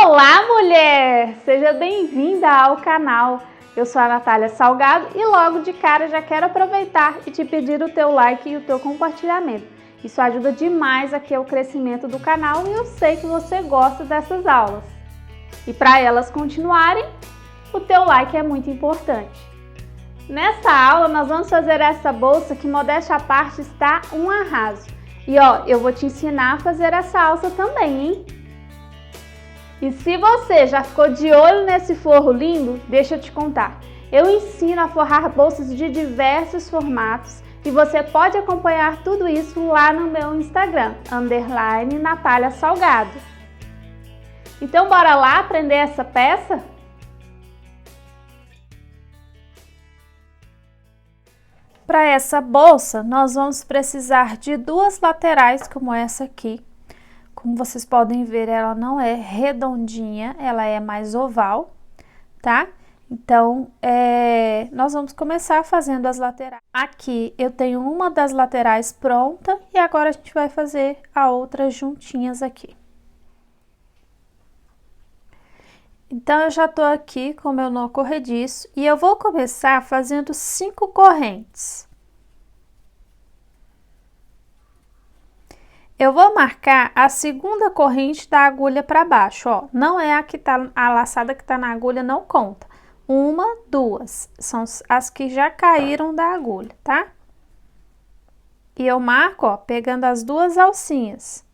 Olá, mulher! Seja bem-vinda ao canal. Eu sou a Natália Salgado e logo de cara já quero aproveitar e te pedir o teu like e o teu compartilhamento. Isso ajuda demais aqui ao crescimento do canal e eu sei que você gosta dessas aulas. E para elas continuarem, o teu like é muito importante. Nessa aula nós vamos fazer essa bolsa que, modéstia à parte, está um arraso. E eu vou te ensinar a fazer essa alça também, hein? E se você já ficou de olho nesse forro lindo, deixa eu te contar. Eu ensino a forrar bolsas de diversos formatos e você pode acompanhar tudo isso lá no meu Instagram, _Natália Salgado. Então bora lá aprender essa peça? Para essa bolsa, nós vamos precisar de duas laterais como essa aqui. Como vocês podem ver, ela não é redondinha, ela é mais oval, tá? Então, nós vamos começar fazendo as laterais. Aqui eu tenho uma das laterais pronta e agora a gente vai fazer a outra juntinhas aqui. Então, eu já tô aqui com o meu nó corrediço e eu vou começar fazendo 5 correntes. Eu vou marcar a segunda corrente da agulha para baixo, ó. Não é a que tá, a laçada que tá na agulha não conta. Uma, duas, são as que já caíram da agulha, tá? E eu marco, ó, pegando as duas alcinhas.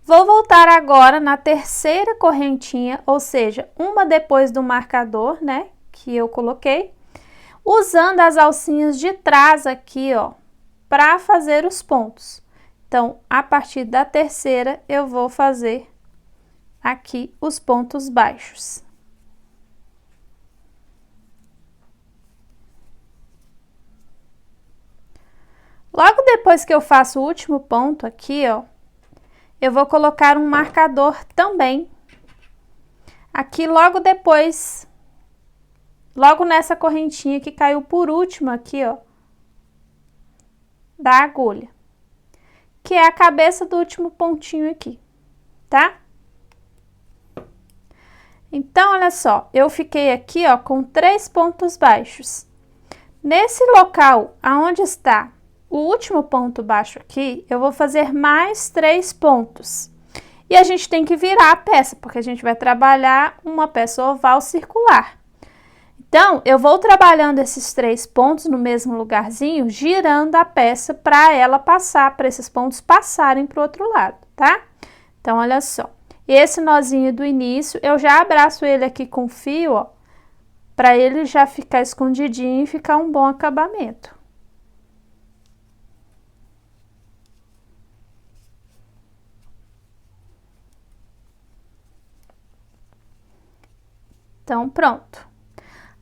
Vou voltar agora na terceira correntinha, ou seja, uma depois do marcador, né, que eu coloquei. Usando as alcinhas de trás aqui, ó, para fazer os pontos. Então, a partir da terceira, eu vou fazer aqui os pontos baixos. Logo depois que eu faço o último ponto aqui, ó, eu vou colocar um marcador também. Aqui logo depois, logo nessa correntinha que caiu por último aqui, ó, da agulha, que é a cabeça do último pontinho aqui, tá? Então, olha só, eu fiquei aqui, ó, com 3 pontos baixos. Nesse local, aonde está o último ponto baixo aqui, eu vou fazer mais 3 pontos. E a gente tem que virar a peça, porque a gente vai trabalhar uma peça oval circular. Então, eu vou trabalhando esses 3 pontos no mesmo lugarzinho, girando a peça para ela passar, para esses pontos passarem para o outro lado, tá? Então, olha só. Esse nozinho do início, eu já abraço ele aqui com fio, ó, para ele já ficar escondidinho e ficar um bom acabamento. Então, pronto.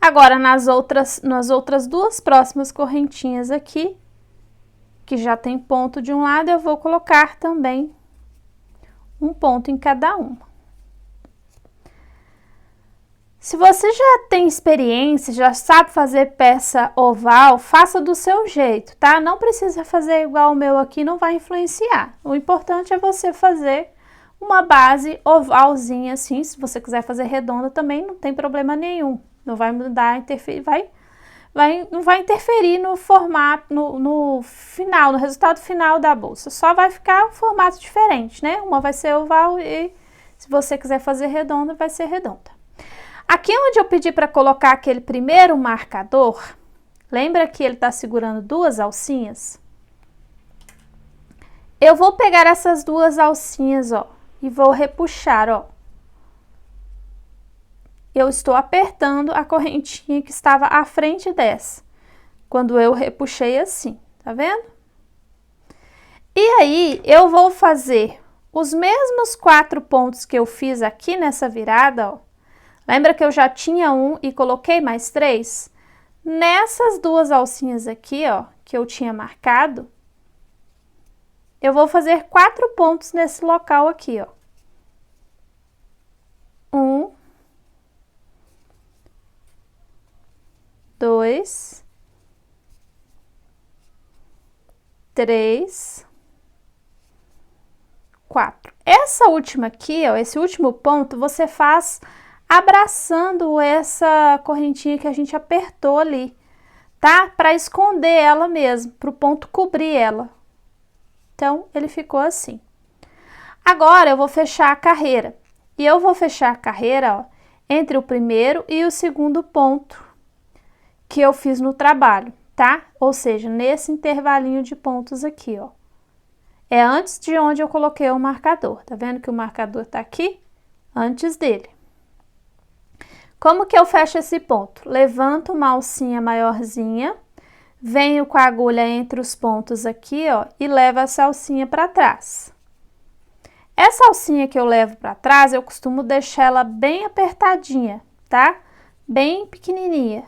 Agora, nas outras duas próximas correntinhas aqui, que já tem ponto de um lado, eu vou colocar também um ponto em cada uma. Se você já tem experiência, já sabe fazer peça oval, faça do seu jeito, tá? Não precisa fazer igual o meu aqui, não vai influenciar. O importante é você fazer uma base ovalzinha assim. Se você quiser fazer redonda também, não tem problema nenhum. Não vai mudar, não vai interferir no formato, no final, no resultado final da bolsa. Só vai ficar um formato diferente, né? Uma vai ser oval e se você quiser fazer redonda, vai ser redonda. Aqui onde eu pedi para colocar aquele primeiro marcador, lembra que ele tá segurando duas alcinhas? Eu vou pegar essas duas alcinhas, ó, e vou repuxar, ó. Eu estou apertando a correntinha que estava à frente dessa, quando eu repuxei assim, tá vendo? E aí, eu vou fazer os mesmos 4 pontos que eu fiz aqui nessa virada, ó. Lembra que eu já tinha um e coloquei mais 3? Nessas duas alcinhas aqui, ó, que eu tinha marcado, eu vou fazer 4 pontos nesse local aqui, ó. 1, 2, 3, 4. Essa última aqui, ó, esse último ponto, você faz abraçando essa correntinha que a gente apertou ali, tá? Para esconder ela mesmo, para o ponto cobrir ela. Então, ele ficou assim. Agora, eu vou fechar a carreira. E eu vou fechar a carreira, ó, entre o primeiro e o segundo ponto que eu fiz no trabalho, tá? Ou seja, nesse intervalinho de pontos aqui, ó. É antes de onde eu coloquei o marcador. Tá vendo que o marcador tá aqui? Antes dele. Como que eu fecho esse ponto? Levanto uma alcinha maiorzinha, venho com a agulha entre os pontos aqui, ó, e levo essa alcinha para trás. Essa alcinha que eu levo para trás, eu costumo deixar ela bem apertadinha, tá? Bem pequenininha.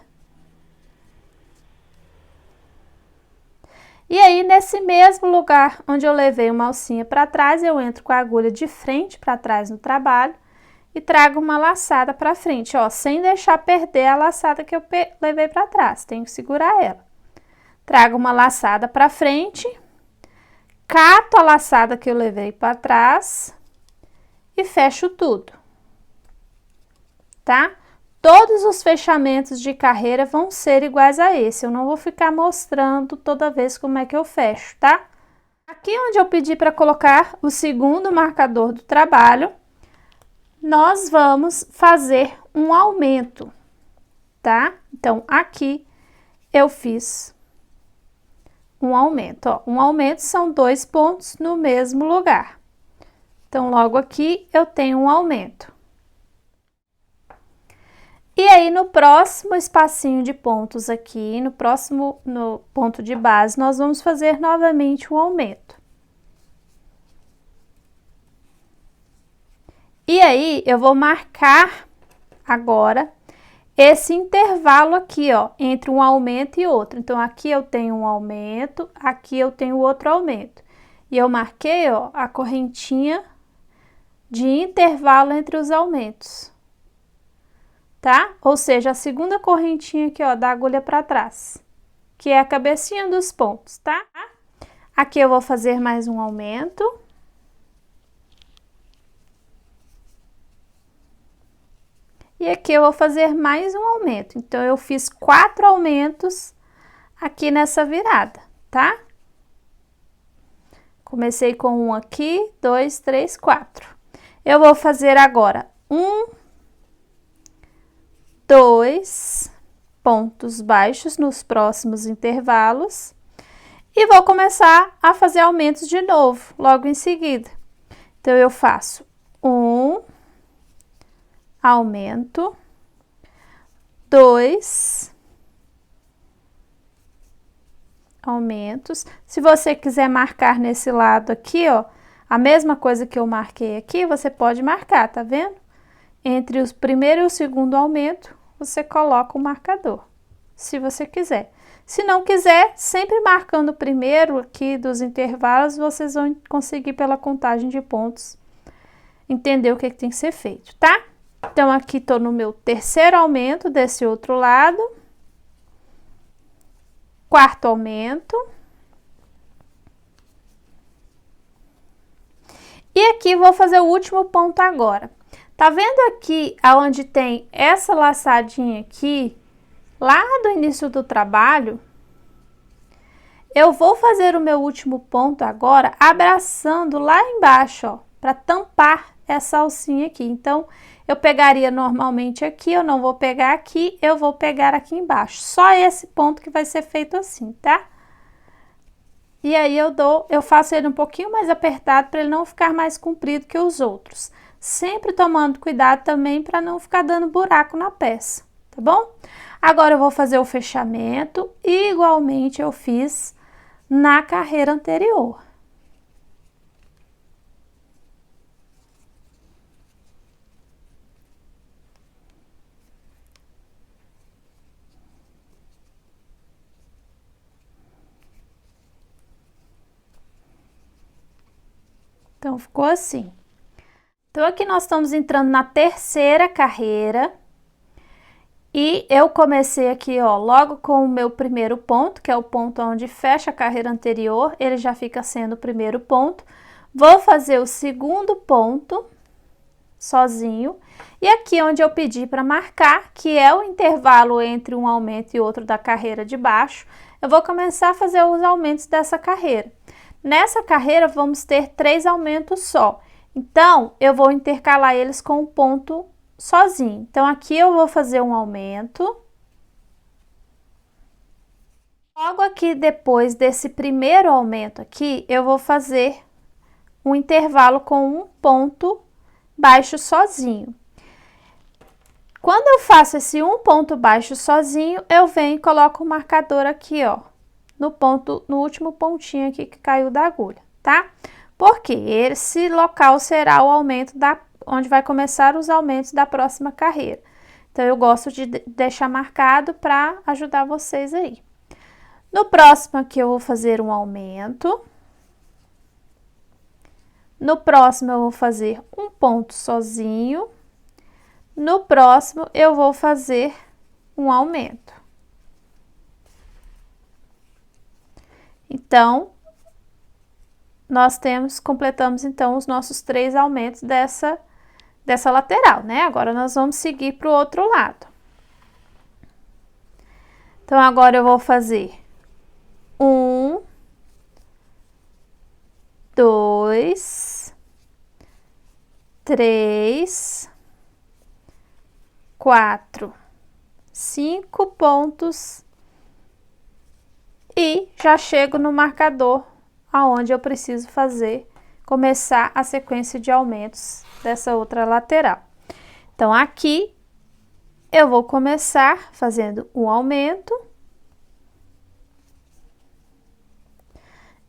E aí, nesse mesmo lugar onde eu levei uma alcinha para trás, eu entro com a agulha de frente para trás no trabalho e trago uma laçada para frente, ó, sem deixar perder a laçada que eu levei para trás, tenho que segurar ela. Trago uma laçada para frente, cato a laçada que eu levei para trás e fecho tudo, tá? Todos os fechamentos de carreira vão ser iguais a esse, eu não vou ficar mostrando toda vez como é que eu fecho, tá? Aqui onde eu pedi para colocar o segundo marcador do trabalho, nós vamos fazer um aumento, tá? Então, aqui eu fiz um aumento, ó. Um aumento são 2 pontos no mesmo lugar. Então, logo aqui eu tenho um aumento. E aí, no próximo espacinho de pontos aqui, no ponto de base, nós vamos fazer novamente um aumento. E aí, eu vou marcar agora esse intervalo aqui, ó, entre um aumento e outro. Então, aqui eu tenho um aumento, aqui eu tenho outro aumento. E eu marquei, ó, a correntinha de intervalo entre os aumentos, tá? Ou seja, a segunda correntinha aqui, ó, da agulha para trás, que é a cabecinha dos pontos, tá? Aqui eu vou fazer mais um aumento. E aqui eu vou fazer mais um aumento. Então, eu fiz 4 aumentos aqui nessa virada, tá? Comecei com um aqui, 2, 3, 4. Eu vou fazer agora 1, 2 pontos baixos nos próximos intervalos. E vou começar a fazer aumentos de novo, logo em seguida. Então, eu faço 1, aumento, 2 aumentos. Se você quiser marcar nesse lado aqui, ó, a mesma coisa que eu marquei aqui, você pode marcar, tá vendo? Entre o primeiro e o segundo aumento, você coloca o marcador, se você quiser. Se não quiser, sempre marcando o primeiro aqui dos intervalos, vocês vão conseguir pela contagem de pontos entender o que tem que ser feito, tá? Então, aqui tô no meu terceiro aumento desse outro lado. Quarto aumento. E aqui vou fazer o último ponto agora. Tá vendo aqui aonde tem essa laçadinha aqui, lá do início do trabalho? Eu vou fazer o meu último ponto agora abraçando lá embaixo, ó, para tampar essa alcinha aqui. Então, eu pegaria normalmente aqui, eu não vou pegar aqui, eu vou pegar aqui embaixo. Só esse ponto que vai ser feito assim, tá? E aí, eu faço ele um pouquinho mais apertado para ele não ficar mais comprido que os outros. Sempre tomando cuidado também para não ficar dando buraco na peça, tá bom? Agora, eu vou fazer o fechamento, igualmente eu fiz na carreira anterior. Então, ficou assim. Então, aqui nós estamos entrando na terceira carreira. E eu comecei aqui, ó, logo com o meu primeiro ponto, que é o ponto onde fecha a carreira anterior, ele já fica sendo o primeiro ponto. Vou fazer o segundo ponto sozinho, e aqui onde eu pedi para marcar, que é o intervalo entre um aumento e outro da carreira de baixo, eu vou começar a fazer os aumentos dessa carreira. Nessa carreira, vamos ter 3 aumentos só, então eu vou intercalar eles com um ponto sozinho. Então, aqui eu vou fazer um aumento. Logo aqui, depois desse primeiro aumento aqui, eu vou fazer um intervalo com um ponto baixo sozinho. Quando eu faço esse um ponto baixo sozinho, eu venho e coloco o marcador aqui, ó, no último pontinho aqui que caiu da agulha, tá? Porque esse local será o aumento onde vai começar os aumentos da próxima carreira. Então, eu gosto de deixar marcado para ajudar vocês aí. No próximo aqui, eu vou fazer um aumento. No próximo, eu vou fazer um ponto sozinho. No próximo, eu vou fazer um aumento. Então, completamos então os nossos 3 aumentos dessa lateral, né? Agora, nós vamos seguir para o outro lado. Então, agora eu vou fazer 1, 2, 3, 4, 5 pontos e já chego no marcador aonde eu preciso começar a sequência de aumentos dessa outra lateral. Então, aqui eu vou começar fazendo um aumento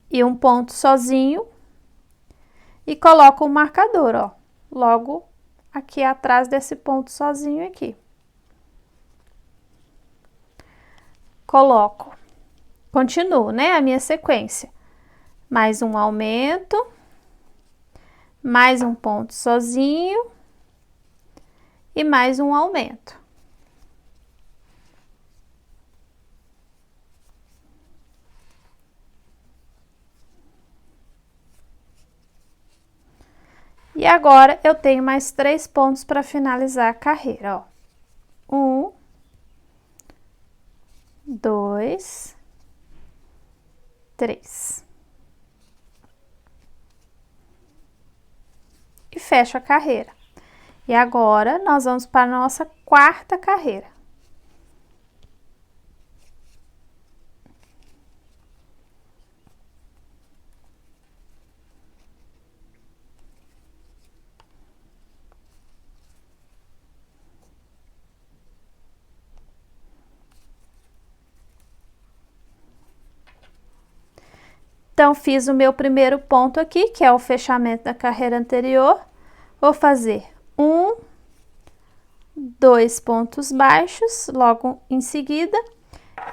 e um ponto sozinho e coloco o marcador, ó, logo aqui atrás desse ponto sozinho aqui. Continuo, né, a minha sequência. Mais um aumento, mais um ponto sozinho e mais um aumento. E agora, eu tenho mais 3 pontos para finalizar a carreira, ó. 1, 2, 3. E fecho a carreira. E agora, nós vamos para a nossa quarta carreira. Então, fiz o meu primeiro ponto aqui, que é o fechamento da carreira anterior. Vou fazer 1, 2 pontos baixos logo em seguida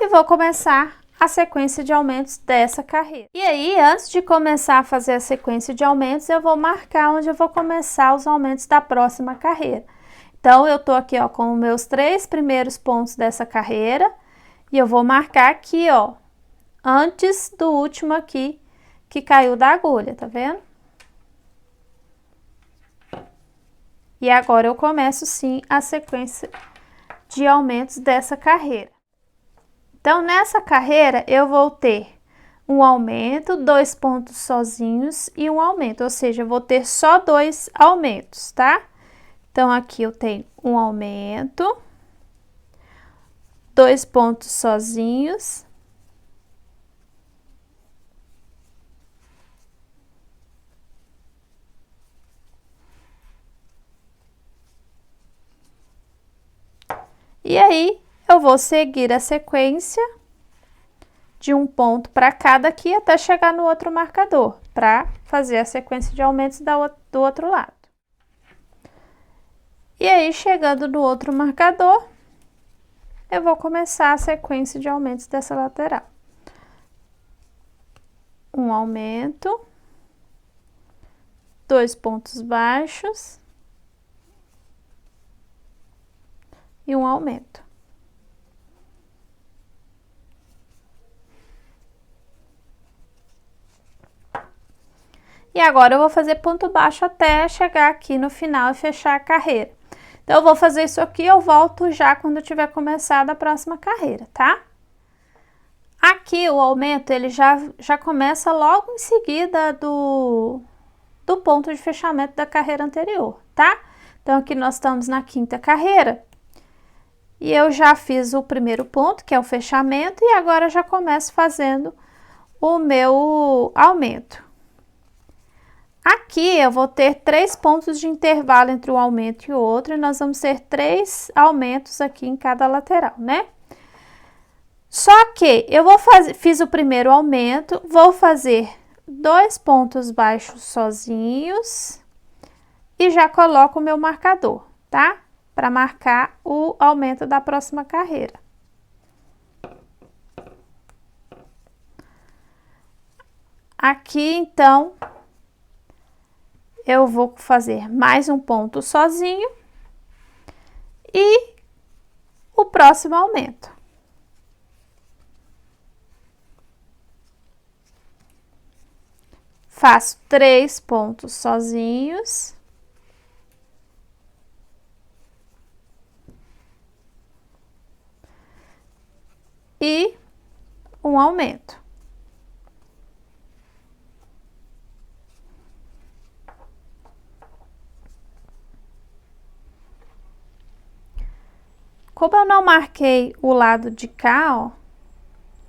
e vou começar a sequência de aumentos dessa carreira. E aí, antes de começar a fazer a sequência de aumentos, eu vou marcar onde eu vou começar os aumentos da próxima carreira. Então, eu tô aqui, ó, com os meus 3 primeiros pontos dessa carreira e eu vou marcar aqui, ó, antes do último aqui que caiu da agulha, tá vendo? E agora eu começo sim a sequência de aumentos dessa carreira. Então, nessa carreira eu vou ter um aumento, 2 pontos sozinhos e um aumento, ou seja, eu vou ter só 2 aumentos, tá? Então, aqui eu tenho um aumento, 2 pontos sozinhos. E aí, eu vou seguir a sequência de um ponto para cada aqui até chegar no outro marcador, para fazer a sequência de aumentos do outro lado. E aí, chegando no outro marcador, eu vou começar a sequência de aumentos dessa lateral. Um aumento, 2 pontos baixos e um aumento. E agora eu vou fazer ponto baixo até chegar aqui no final e fechar a carreira. Então, eu vou fazer isso aqui, eu volto já quando eu tiver começado a próxima carreira, tá? Aqui o aumento, ele já começa logo em seguida do ponto de fechamento da carreira anterior, tá? Então, aqui nós estamos na quinta carreira. E eu já fiz o primeiro ponto, que é o fechamento, e agora já começo fazendo o meu aumento. Aqui eu vou ter 3 pontos de intervalo entre um aumento e o outro, e nós vamos ter 3 aumentos aqui em cada lateral, né? Só que eu fiz o primeiro aumento, vou fazer 2 pontos baixos sozinhos e já coloco o meu marcador, tá? Para marcar o aumento da próxima carreira. Aqui, então, eu vou fazer mais um ponto sozinho e o próximo aumento. Faço 3 pontos sozinhos. E um aumento. Como eu não marquei o lado de cá, ó,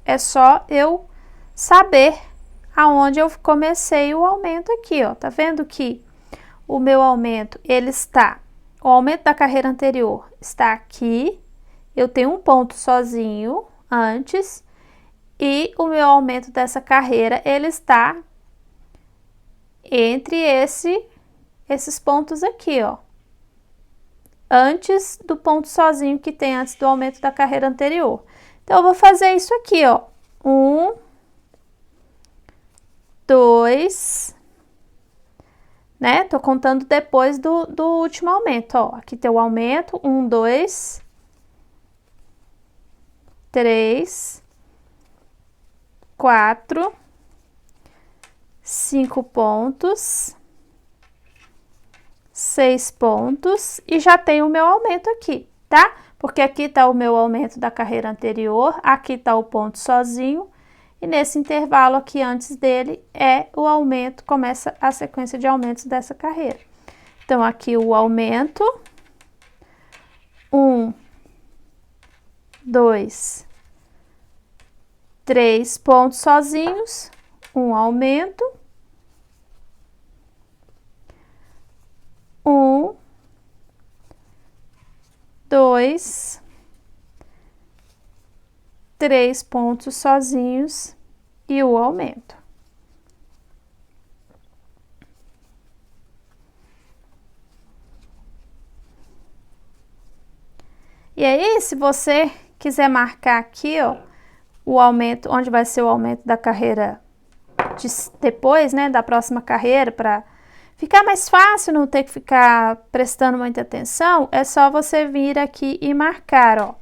é só eu saber aonde eu comecei o aumento aqui, ó. Tá vendo que o meu aumento, o aumento da carreira anterior está aqui, eu tenho um ponto sozinho antes, e o meu aumento dessa carreira, ele está entre esses pontos aqui, ó. Antes do ponto sozinho que tem antes do aumento da carreira anterior. Então, eu vou fazer isso aqui, ó. 1, 2, né? Tô contando depois do último aumento, ó. Aqui tem o aumento, 1, 2, 3, 4, 5 pontos, 6 pontos e já tem o meu aumento aqui, tá? Porque aqui tá o meu aumento da carreira anterior, aqui tá o ponto sozinho e nesse intervalo aqui antes dele é o aumento, começa a sequência de aumentos dessa carreira. Então, aqui o aumento, 1, 2, 3 pontos sozinhos, um aumento, 1, 2, 3 pontos sozinhos e o aumento. E aí, se você quiser marcar aqui, ó, o aumento, onde vai ser o aumento da carreira depois, né, da próxima carreira, para ficar mais fácil, não ter que ficar prestando muita atenção, é só você vir aqui e marcar, ó.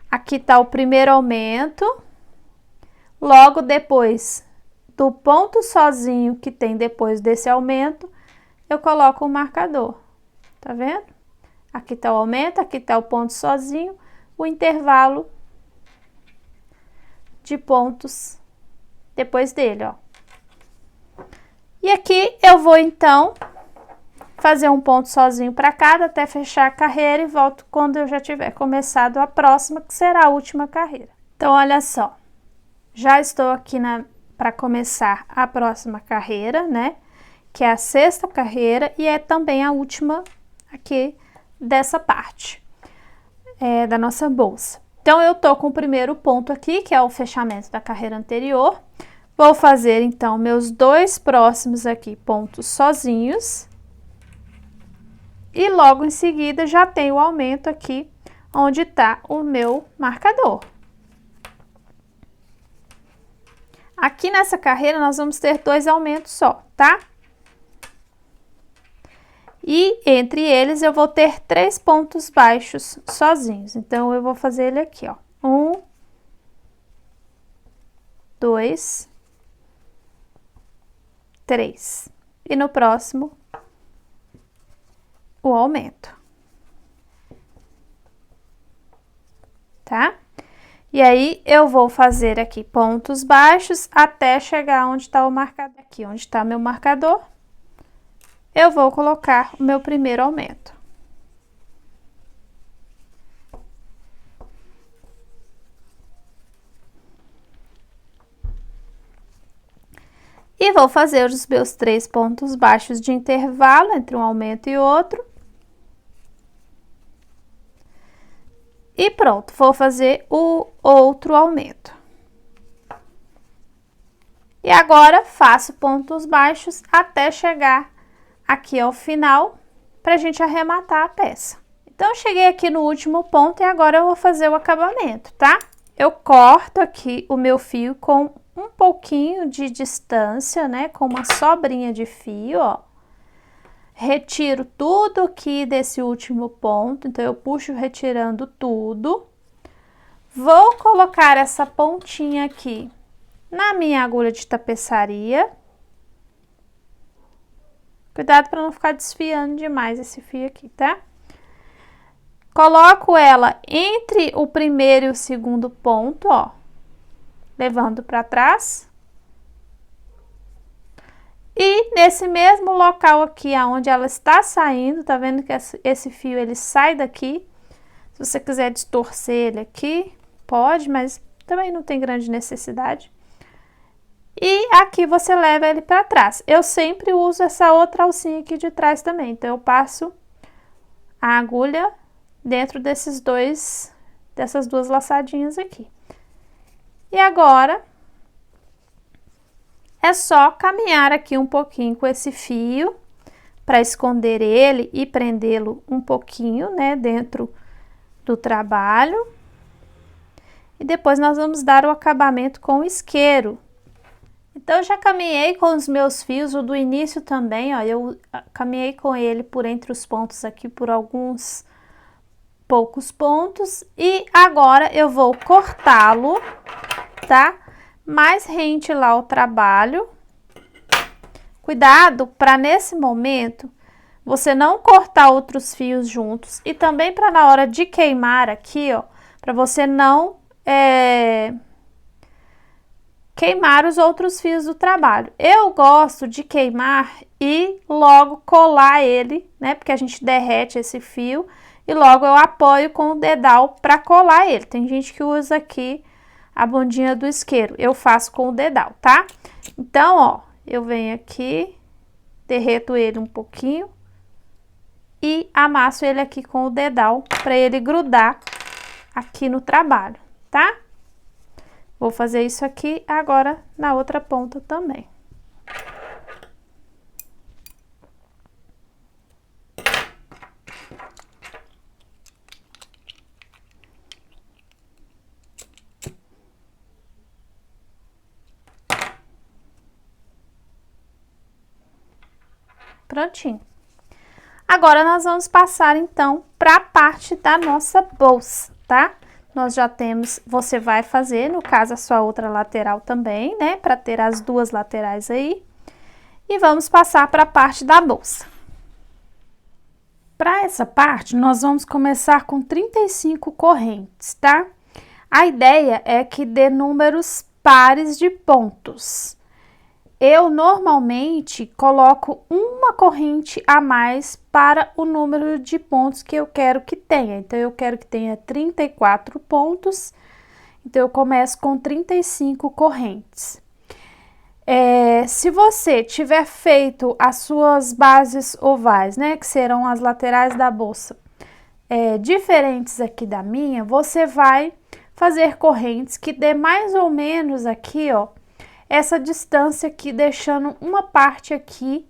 Aqui tá o primeiro aumento, logo depois do ponto sozinho que tem depois desse aumento, eu coloco o marcador, tá vendo? Aqui tá o aumento, aqui tá o ponto sozinho, o intervalo de pontos depois dele, ó. E aqui eu vou, então, fazer um ponto sozinho para cada até fechar a carreira e volto quando eu já tiver começado a próxima, que será a última carreira. Então, olha só, já estou aqui para começar a próxima carreira, né? Que é a 6ª carreira e é também a última aqui dessa parte da nossa bolsa. Então, eu tô com o primeiro ponto aqui, que é o fechamento da carreira anterior. Vou fazer, então, meus 2 próximos aqui pontos sozinhos. E logo em seguida, já tem o aumento aqui, onde tá o meu marcador. Aqui nessa carreira, nós vamos ter 2 aumentos só, tá? E entre eles, eu vou ter 3 pontos baixos sozinhos. Então, eu vou fazer ele aqui, ó. 1, 2, 3. E no próximo, o aumento. Tá? E aí, eu vou fazer aqui pontos baixos até chegar onde está o marcador. Aqui, onde está meu marcador, eu vou colocar o meu primeiro aumento. E vou fazer os meus 3 pontos baixos de intervalo entre um aumento e outro. E pronto, vou fazer o outro aumento. E agora, faço pontos baixos até chegar aqui ao final, pra gente arrematar a peça. Então, eu cheguei aqui no último ponto e agora eu vou fazer o acabamento, tá? Eu corto aqui o meu fio com um pouquinho de distância, né? Com uma sobrinha de fio, ó. Retiro tudo aqui desse último ponto, então eu puxo retirando tudo. Vou colocar essa pontinha aqui na minha agulha de tapeçaria. Cuidado para não ficar desfiando demais esse fio aqui, tá? Coloco ela entre o primeiro e o segundo ponto, ó, levando para trás. E nesse mesmo local aqui, aonde ela está saindo, tá vendo que esse fio, ele sai daqui. Se você quiser distorcer ele aqui, pode, mas também não tem grande necessidade. E aqui você leva ele para trás. Eu sempre uso essa outra alcinha aqui de trás também, então eu passo a agulha dentro dessas duas laçadinhas aqui. E agora é só caminhar aqui um pouquinho com esse fio para esconder ele e prendê-lo um pouquinho, né, dentro do trabalho. E depois nós vamos dar o acabamento com o isqueiro. Então, eu já caminhei com os meus fios, o do início também, ó, eu caminhei com ele por entre os pontos aqui, por alguns poucos pontos. E agora eu vou cortá-lo, tá? Mais rente lá o trabalho. Cuidado para nesse momento você não cortar outros fios juntos e também para na hora de queimar aqui, ó, para você não queimar os outros fios do trabalho. Eu gosto de queimar e logo colar ele, né? Porque a gente derrete esse fio e logo eu apoio com o dedal para colar ele. Tem gente que usa aqui a bundinha do isqueiro, eu faço com o dedal, tá? Então, ó, eu venho aqui, derreto ele um pouquinho e amasso ele aqui com o dedal para ele grudar aqui no trabalho, tá? Vou fazer isso aqui agora na outra ponta também. Prontinho. Agora, nós vamos passar, então, para a parte da nossa bolsa, tá? Nós já temos, você vai fazer, no caso, a sua outra lateral também, né? Para ter as duas laterais aí. E vamos passar para a parte da bolsa. Para essa parte, nós vamos começar com 35 correntes, tá? A ideia é que dê números pares de pontos. Eu normalmente coloco uma corrente a mais para o número de pontos que eu quero que tenha. Então, eu quero que tenha 34 pontos, então eu começo com 35 correntes. Se você tiver feito as suas bases ovais, né, que serão as laterais da bolsa, diferentes aqui da minha, você vai fazer correntes que dê mais ou menos aqui, ó, essa distância aqui, deixando uma parte aqui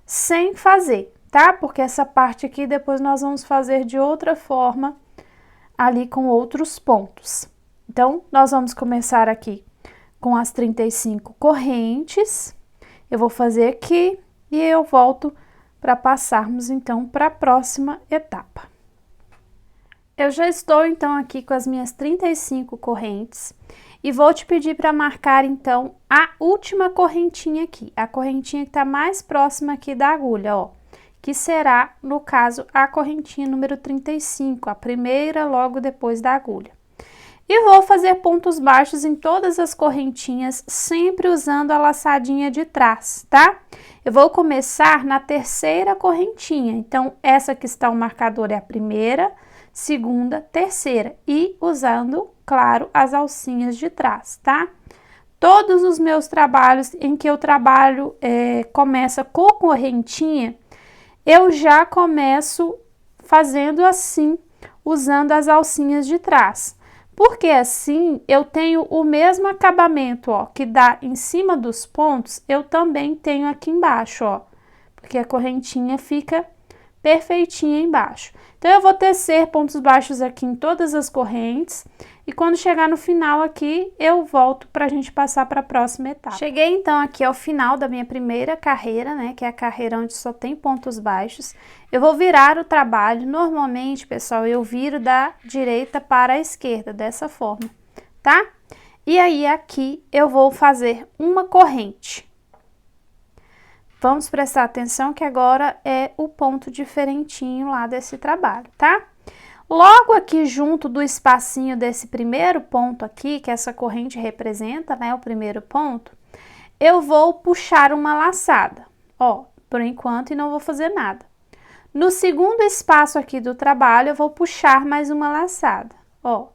sem fazer, tá? Porque essa parte aqui depois nós vamos fazer de outra forma ali com outros pontos. Então, nós vamos começar aqui com as 35 correntes. Eu vou fazer aqui e eu volto para passarmos então para a próxima etapa. Eu já estou então aqui com as minhas 35 correntes. E vou te pedir para marcar, então, a última correntinha aqui, a correntinha que tá mais próxima aqui da agulha, ó, que será, no caso, a correntinha número 35, a primeira logo depois da agulha. E vou fazer pontos baixos em todas as correntinhas, sempre usando a laçadinha de trás, tá? Eu vou começar na terceira correntinha, então, essa que está o marcador é a primeira, segunda, terceira, e usando, claro, as alcinhas de trás, tá? Todos os meus trabalhos em que eu trabalho começa com correntinha, eu já começo fazendo assim, usando as alcinhas de trás. Porque assim, eu tenho o mesmo acabamento, ó, que dá em cima dos pontos, eu também tenho aqui embaixo, ó. Porque a correntinha fica perfeitinha embaixo. Então, eu vou tecer pontos baixos aqui em todas as correntes. E quando chegar no final aqui, eu volto pra gente passar para a próxima etapa. Cheguei, então, aqui ao final da minha primeira carreira, né? Que é a carreira onde só tem pontos baixos. Eu vou virar o trabalho. Normalmente, pessoal, eu viro da direita para a esquerda, dessa forma, tá? E aí, aqui, eu vou fazer uma corrente. Vamos prestar atenção que agora é o ponto diferentinho lá desse trabalho, tá? Logo aqui junto do espacinho desse primeiro ponto aqui, que essa corrente representa, né, o primeiro ponto, eu vou puxar uma laçada, ó, por enquanto, e não vou fazer nada. No segundo espaço aqui do trabalho, eu vou puxar mais uma laçada, ó.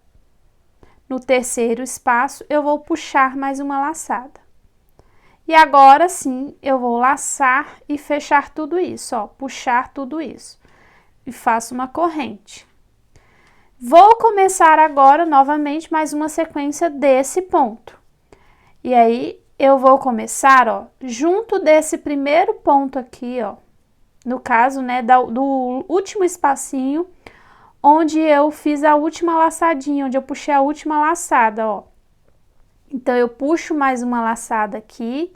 No terceiro espaço, eu vou puxar mais uma laçada. E agora sim, eu vou laçar e fechar tudo isso, ó, puxar tudo isso. E faço uma corrente. Vou começar agora, novamente, mais uma sequência desse ponto. E aí, eu vou começar, ó, junto desse primeiro ponto aqui, ó, no caso, né, do último espacinho, onde eu fiz a última laçadinha, onde eu puxei a última laçada, ó. Então, eu puxo mais uma laçada aqui,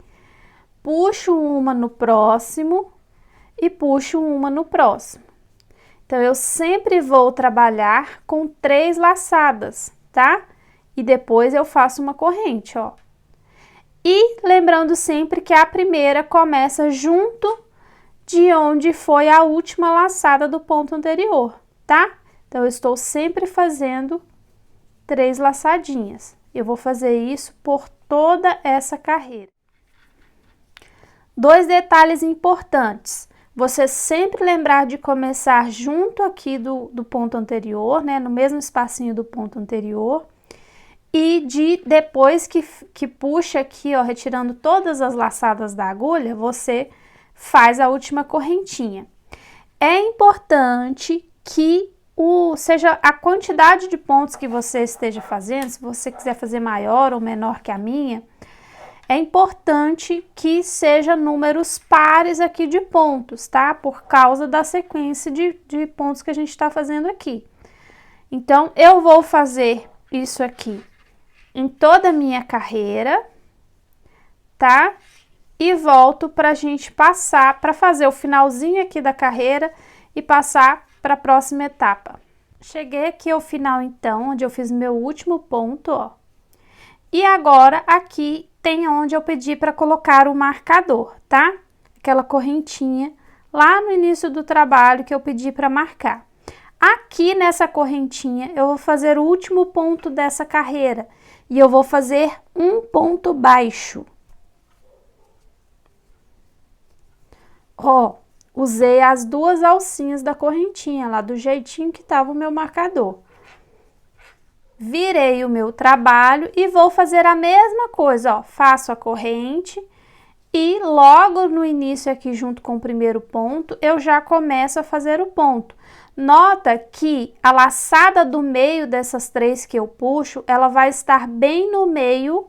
puxo uma no próximo e puxo uma no próximo. Então, eu sempre vou trabalhar com 3 laçadas, tá? E depois eu faço uma corrente, ó. E lembrando sempre que a primeira começa junto de onde foi a última laçada do ponto anterior, tá? Então, eu estou sempre fazendo 3 laçadinhas. Eu vou fazer isso por toda essa carreira. 2 detalhes importantes. Você sempre lembrar de começar junto aqui do ponto anterior, né? No mesmo espacinho do ponto anterior. E depois que puxa aqui, ó, retirando todas as laçadas da agulha, você faz a última correntinha. É importante que seja a quantidade de pontos que você esteja fazendo, se você quiser fazer maior ou menor que a minha, é importante que seja números pares aqui de pontos, tá? Por causa da sequência de pontos que a gente está fazendo aqui. Então, eu vou fazer isso aqui em toda a minha carreira, tá? E volto pra gente passar, para fazer o finalzinho aqui da carreira e passar para a próxima etapa. Cheguei aqui ao final, então, onde eu fiz meu último ponto, ó. E agora, aqui tem onde eu pedi para colocar o marcador, tá? Aquela correntinha lá no início do trabalho que eu pedi para marcar. Aqui nessa correntinha, eu vou fazer o último ponto dessa carreira. E eu vou fazer um ponto baixo. Ó. Usei as 2 alcinhas da correntinha, lá do jeitinho que tava o meu marcador. Virei o meu trabalho e vou fazer a mesma coisa, ó. Faço a corrente e logo no início aqui, junto com o primeiro ponto, eu já começo a fazer o ponto. Nota que a laçada do meio dessas 3 que eu puxo, ela vai estar bem no meio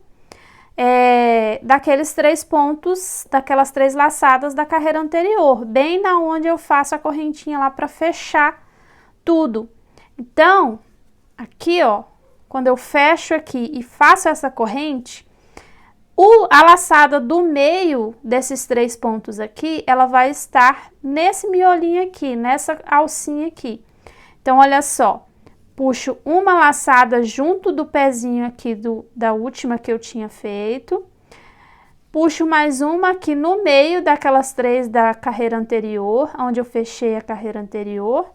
daqueles 3 pontos, daquelas 3 laçadas da carreira anterior, bem na onde eu faço a correntinha lá para fechar tudo. Então, aqui, ó, quando eu fecho aqui e faço essa corrente, a laçada do meio desses 3 pontos aqui, ela vai estar nesse miolinho aqui, nessa alcinha aqui. Então, olha só, puxo uma laçada junto do pezinho aqui da última que eu tinha feito, puxo mais uma aqui no meio daquelas 3 da carreira anterior, onde eu fechei a carreira anterior,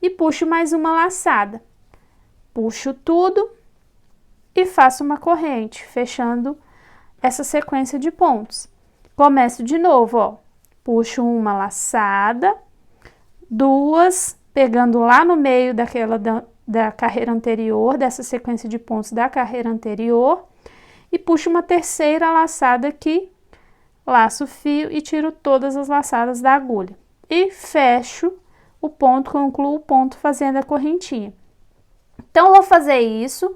e puxo mais uma laçada. Puxo tudo e faço uma corrente, fechando essa sequência de pontos. Começo de novo, ó, puxo uma laçada, 2, pegando lá no meio da carreira anterior, dessa sequência de pontos da carreira anterior, e puxo uma terceira laçada aqui, laço o fio e tiro todas as laçadas da agulha. E fecho o ponto, concluo o ponto fazendo a correntinha. Então, eu vou fazer isso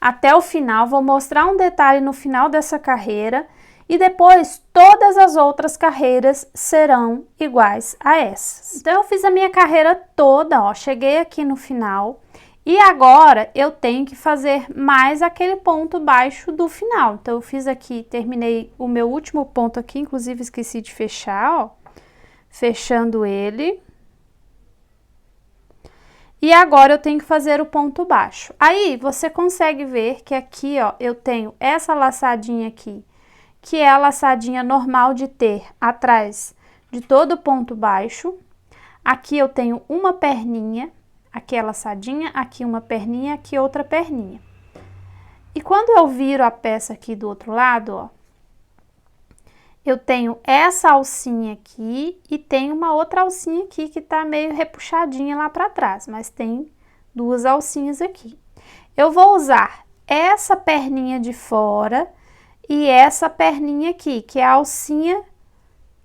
até o final, vou mostrar um detalhe no final dessa carreira e depois todas as outras carreiras serão iguais a essas. Então, eu fiz a minha carreira toda, ó, cheguei aqui no final e agora eu tenho que fazer mais aquele ponto baixo do final. Então, eu fiz aqui, terminei o meu último ponto aqui, inclusive esqueci de fechar, ó, fechando ele. E agora eu tenho que fazer o ponto baixo. Aí, você consegue ver que aqui, ó, eu tenho essa laçadinha aqui, que é a laçadinha normal de ter atrás de todo o ponto baixo. Aqui eu tenho uma perninha, aqui é a laçadinha, aqui uma perninha, aqui outra perninha. E quando eu viro a peça aqui do outro lado, ó, eu tenho essa alcinha aqui e tenho uma outra alcinha aqui que tá meio repuxadinha lá pra trás, mas tem 2 alcinhas aqui. Eu vou usar essa perninha de fora e essa perninha aqui, que é a alcinha,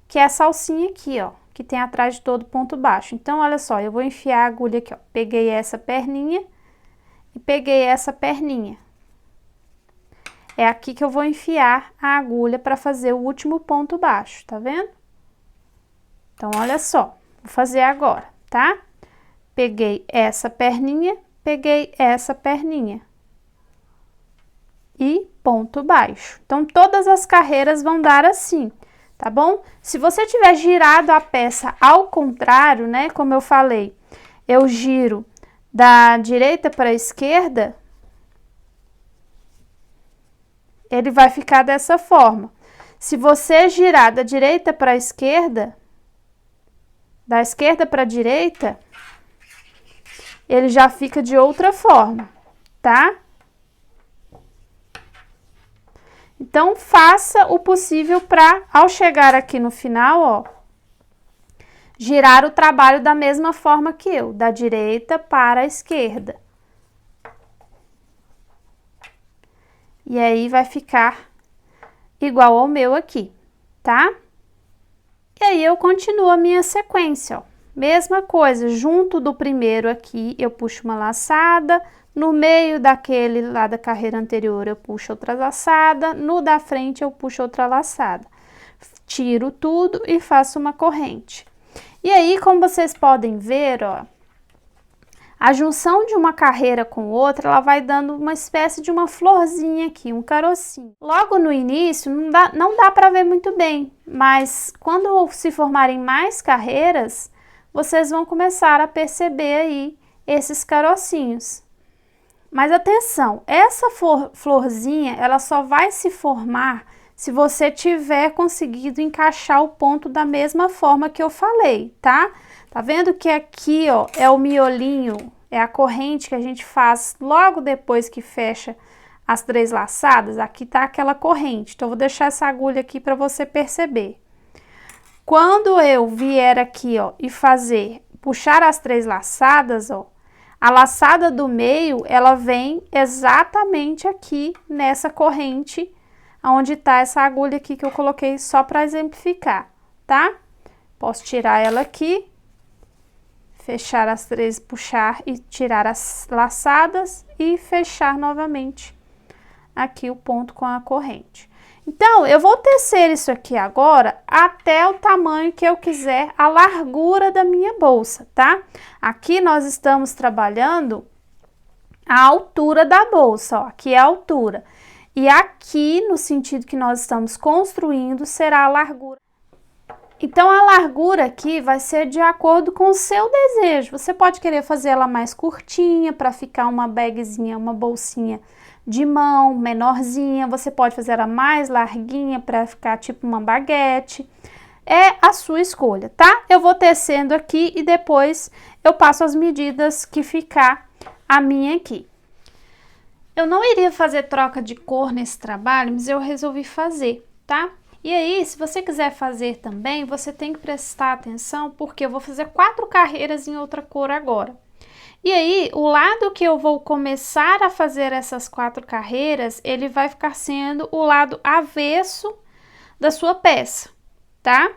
que é essa alcinha aqui, ó, que tem atrás de todo ponto baixo. Então, olha só, eu vou enfiar a agulha aqui, ó, peguei essa perninha e peguei essa perninha. É aqui que eu vou enfiar a agulha para fazer o último ponto baixo, tá vendo? Então, olha só, vou fazer agora, tá? Peguei essa perninha, peguei essa perninha. E ponto baixo. Então, todas as carreiras vão dar assim, tá bom? Se você tiver girado a peça ao contrário, né, como eu falei, eu giro da direita para a esquerda, ele vai ficar dessa forma. Se você girar da direita para a esquerda, da esquerda para a direita, ele já fica de outra forma, tá? Então, faça o possível para, ao chegar aqui no final, ó, girar o trabalho da mesma forma que eu, da direita para a esquerda. E aí, vai ficar igual ao meu aqui, tá? E aí, eu continuo a minha sequência, ó. Mesma coisa, junto do primeiro aqui, eu puxo uma laçada, no meio daquele lá da carreira anterior, eu puxo outra laçada, no da frente, eu puxo outra laçada. Tiro tudo e faço uma corrente. E aí, como vocês podem ver, ó, a junção de uma carreira com outra, ela vai dando uma espécie de uma florzinha aqui, um carocinho. Logo no início, não dá para ver muito bem, mas quando se formarem mais carreiras, vocês vão começar a perceber aí esses carocinhos. Mas atenção, essa florzinha, ela só vai se formar se você tiver conseguido encaixar o ponto da mesma forma que eu falei, tá? Tá vendo que aqui, ó, é o miolinho, é a corrente que a gente faz logo depois que fecha as 3 laçadas? Aqui tá aquela corrente, então eu vou deixar essa agulha aqui para você perceber. Quando eu vier aqui, ó, e puxar as 3 laçadas, ó, a laçada do meio, ela vem exatamente aqui nessa corrente, onde tá essa agulha aqui que eu coloquei só para exemplificar, tá? Posso tirar ela aqui, fechar as 3, puxar e tirar as laçadas e fechar novamente aqui o ponto com a corrente. Então, eu vou tecer isso aqui agora até o tamanho que eu quiser, a largura da minha bolsa, tá? Aqui nós estamos trabalhando a altura da bolsa, ó, aqui é a altura. E aqui, no sentido que nós estamos construindo, será a largura. Então, a largura aqui vai ser de acordo com o seu desejo. Você pode querer fazer ela mais curtinha para ficar uma bagzinha, uma bolsinha de mão, menorzinha. Você pode fazer ela mais larguinha para ficar tipo uma baguete. É a sua escolha, tá? Eu vou tecendo aqui e depois eu passo as medidas que ficar a minha aqui. Eu não iria fazer troca de cor nesse trabalho, mas eu resolvi fazer, tá? E aí, se você quiser fazer também, você tem que prestar atenção, porque eu vou fazer 4 carreiras em outra cor agora. E aí, o lado que eu vou começar a fazer essas 4 carreiras, ele vai ficar sendo o lado avesso da sua peça, tá?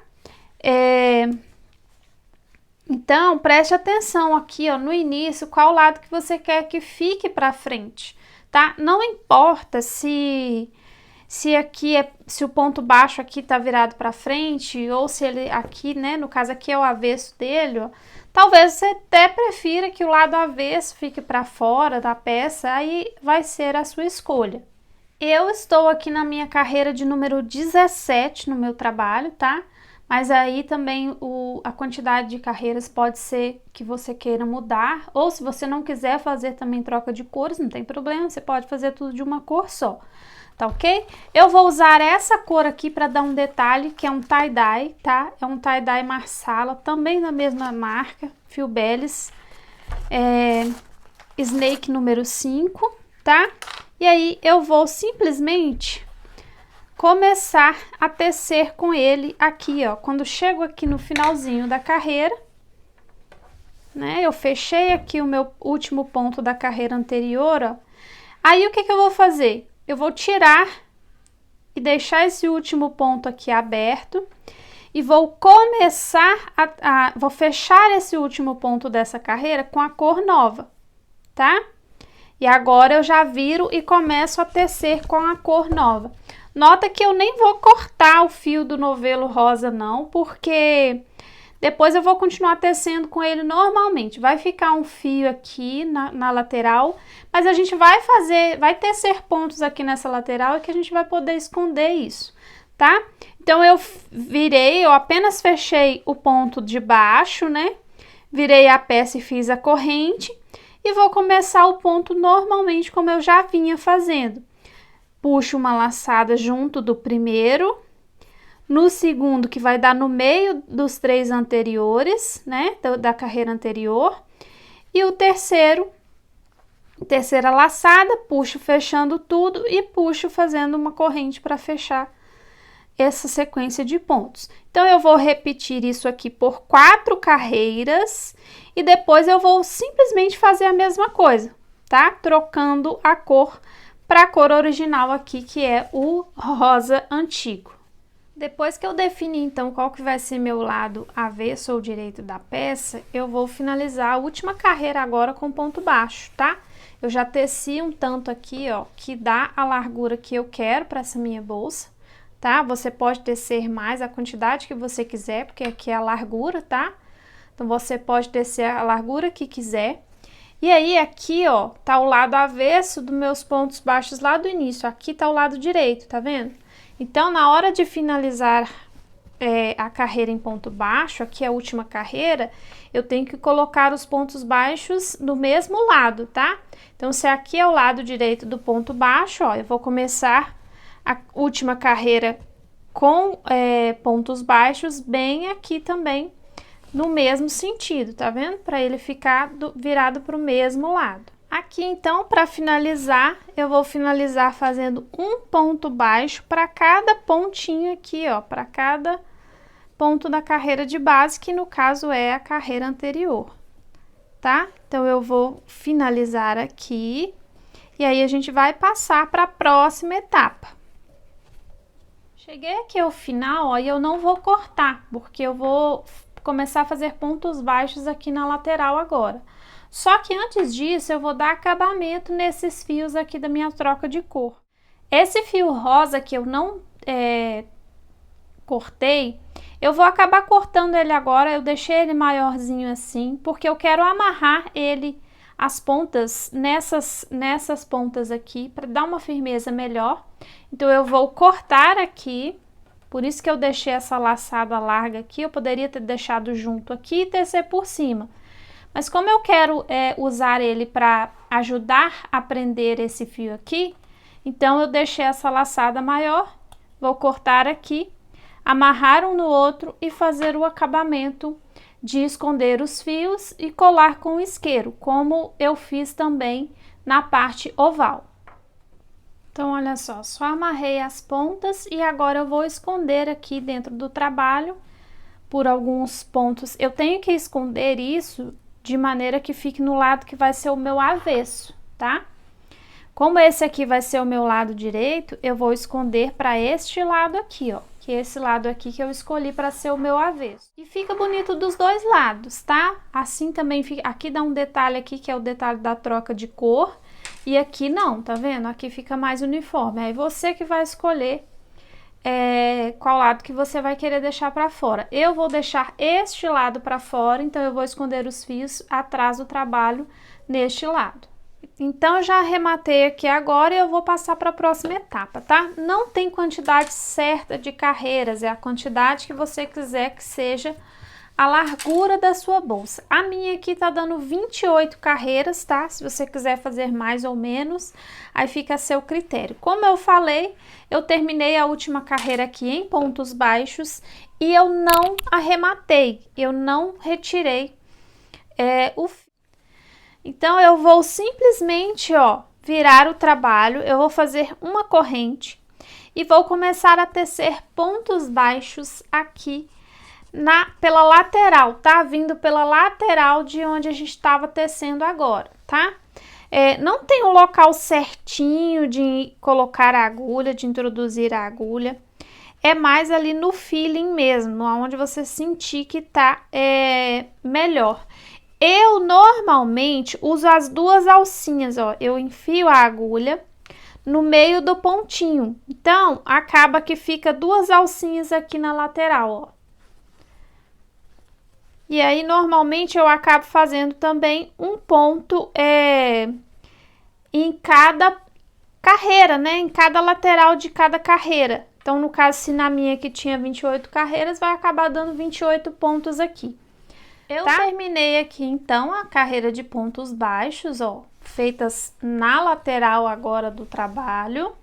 Então, preste atenção aqui, ó, no início, qual lado que você quer que fique para frente, tá? Não importa se aqui se o ponto baixo aqui tá virado para frente ou se ele aqui, né, no caso aqui é o avesso dele, ó. Talvez você até prefira que o lado avesso fique para fora da peça, aí vai ser a sua escolha. Eu estou aqui na minha carreira de número 17 no meu trabalho, tá? Mas aí também a quantidade de carreiras pode ser que você queira mudar, ou se você não quiser fazer também troca de cores, não tem problema, você pode fazer tudo de uma cor só. Tá ok? Eu vou usar essa cor aqui para dar um detalhe, que é um tie-dye, tá? É um tie-dye Marsala, também da mesma marca, Fio Bellis, Snake número 5, tá? E aí eu vou simplesmente começar a tecer com ele aqui, ó. Quando chego aqui no finalzinho da carreira, né? Eu fechei aqui o meu último ponto da carreira anterior, ó. Aí o que eu vou fazer? Eu vou tirar e deixar esse último ponto aqui aberto e vou começar vou fechar esse último ponto dessa carreira com a cor nova, tá? E agora eu já viro e começo a tecer com a cor nova. Nota que eu nem vou cortar o fio do novelo rosa não, porque depois eu vou continuar tecendo com ele normalmente. Vai ficar um fio aqui na lateral, mas a gente vai tecer pontos aqui nessa lateral e que a gente vai poder esconder isso, tá? Então eu virei, eu apenas fechei o ponto de baixo, né? Virei a peça e fiz a corrente e vou começar o ponto normalmente como eu já vinha fazendo. Puxo uma laçada junto do primeiro, no segundo, que vai dar no meio dos 3 anteriores, né, da carreira anterior, e o terceira laçada, puxo fechando tudo e puxo fazendo uma corrente para fechar essa sequência de pontos. Então, eu vou repetir isso aqui por 4 carreiras e depois eu vou simplesmente fazer a mesma coisa, tá? Trocando a cor para a cor original aqui, que é o rosa antigo. Depois que eu defini, então, qual que vai ser meu lado avesso ou direito da peça, eu vou finalizar a última carreira agora com ponto baixo, tá? Eu já teci um tanto aqui, ó, que dá a largura que eu quero para essa minha bolsa, tá? Você pode tecer mais a quantidade que você quiser, porque aqui é a largura, tá? Então, você pode tecer a largura que quiser. E aí, aqui, ó, tá o lado avesso dos meus pontos baixos lá do início. Aqui tá o lado direito, tá vendo? Então, na hora de finalizar a carreira em ponto baixo, aqui é a última carreira, eu tenho que colocar os pontos baixos do mesmo lado, tá? Então, se aqui é o lado direito do ponto baixo, ó, eu vou começar a última carreira com pontos baixos bem aqui também, no mesmo sentido, tá vendo? Para ele ficar virado para o mesmo lado. Aqui, então, para finalizar, eu vou finalizar fazendo um ponto baixo para cada pontinho aqui, ó, para cada ponto da carreira de base, que no caso é a carreira anterior, tá? Então, eu vou finalizar aqui e aí a gente vai passar para a próxima etapa. Cheguei aqui ao final, ó, e eu não vou cortar, porque eu vou começar a fazer pontos baixos aqui na lateral agora. Só que antes disso, eu vou dar acabamento nesses fios aqui da minha troca de cor. Esse fio rosa que eu não cortei, eu vou acabar cortando ele agora, eu deixei ele maiorzinho assim, porque eu quero amarrar ele, as pontas, nessas pontas aqui, para dar uma firmeza melhor. Então, eu vou cortar aqui, Por isso que eu deixei essa laçada larga aqui, eu poderia ter deixado junto aqui e tecer por cima. Mas como eu quero usar ele para ajudar a prender esse fio aqui, então eu deixei essa laçada maior, vou cortar aqui, amarrar um no outro e fazer o acabamento de esconder os fios e colar com o isqueiro, como eu fiz também na parte oval. Então, olha só amarrei as pontas e agora eu vou esconder aqui dentro do trabalho por alguns pontos. Eu tenho que esconder isso de maneira que fique no lado que vai ser o meu avesso, tá? Como esse aqui vai ser o meu lado direito, eu vou esconder para este lado aqui, ó. Que é esse lado aqui que eu escolhi para ser o meu avesso. E fica bonito dos dois lados, tá? Assim também fica... Aqui dá um detalhe aqui, que é o detalhe da troca de cor. E aqui não, tá vendo? Aqui fica mais uniforme. Aí você que vai escolher qual lado que você vai querer deixar para fora. Eu vou deixar este lado para fora, então eu vou esconder os fios atrás do trabalho neste lado. Então, eu já arrematei aqui agora e eu vou passar para a próxima etapa, tá? Não tem quantidade certa de carreiras, é a quantidade que você quiser que seja a largura da sua bolsa. A minha aqui tá dando 28 carreiras, tá? Se você quiser fazer mais ou menos, aí fica a seu critério. Como eu falei, eu terminei a última carreira aqui em pontos baixos e eu não arrematei, eu não retirei o fio. Então, eu vou simplesmente, ó, virar o trabalho, eu vou fazer uma corrente e vou começar a tecer pontos baixos aqui pela lateral, tá? Vindo pela lateral de onde a gente estava tecendo agora, tá? Não tem o local certinho de colocar a agulha, de introduzir a agulha. É mais ali no feeling mesmo, onde você sentir que tá melhor. Eu normalmente uso as duas alcinhas, ó. Eu enfio a agulha no meio do pontinho. Então, acaba que fica duas alcinhas aqui na lateral, ó. E aí, normalmente, eu acabo fazendo também um ponto em cada carreira, né? Em cada lateral de cada carreira. Então, no caso, se na minha aqui tinha 28 carreiras, vai acabar dando 28 pontos aqui. Eu terminei aqui, então, a carreira de pontos baixos, ó, feitas na lateral agora do trabalho.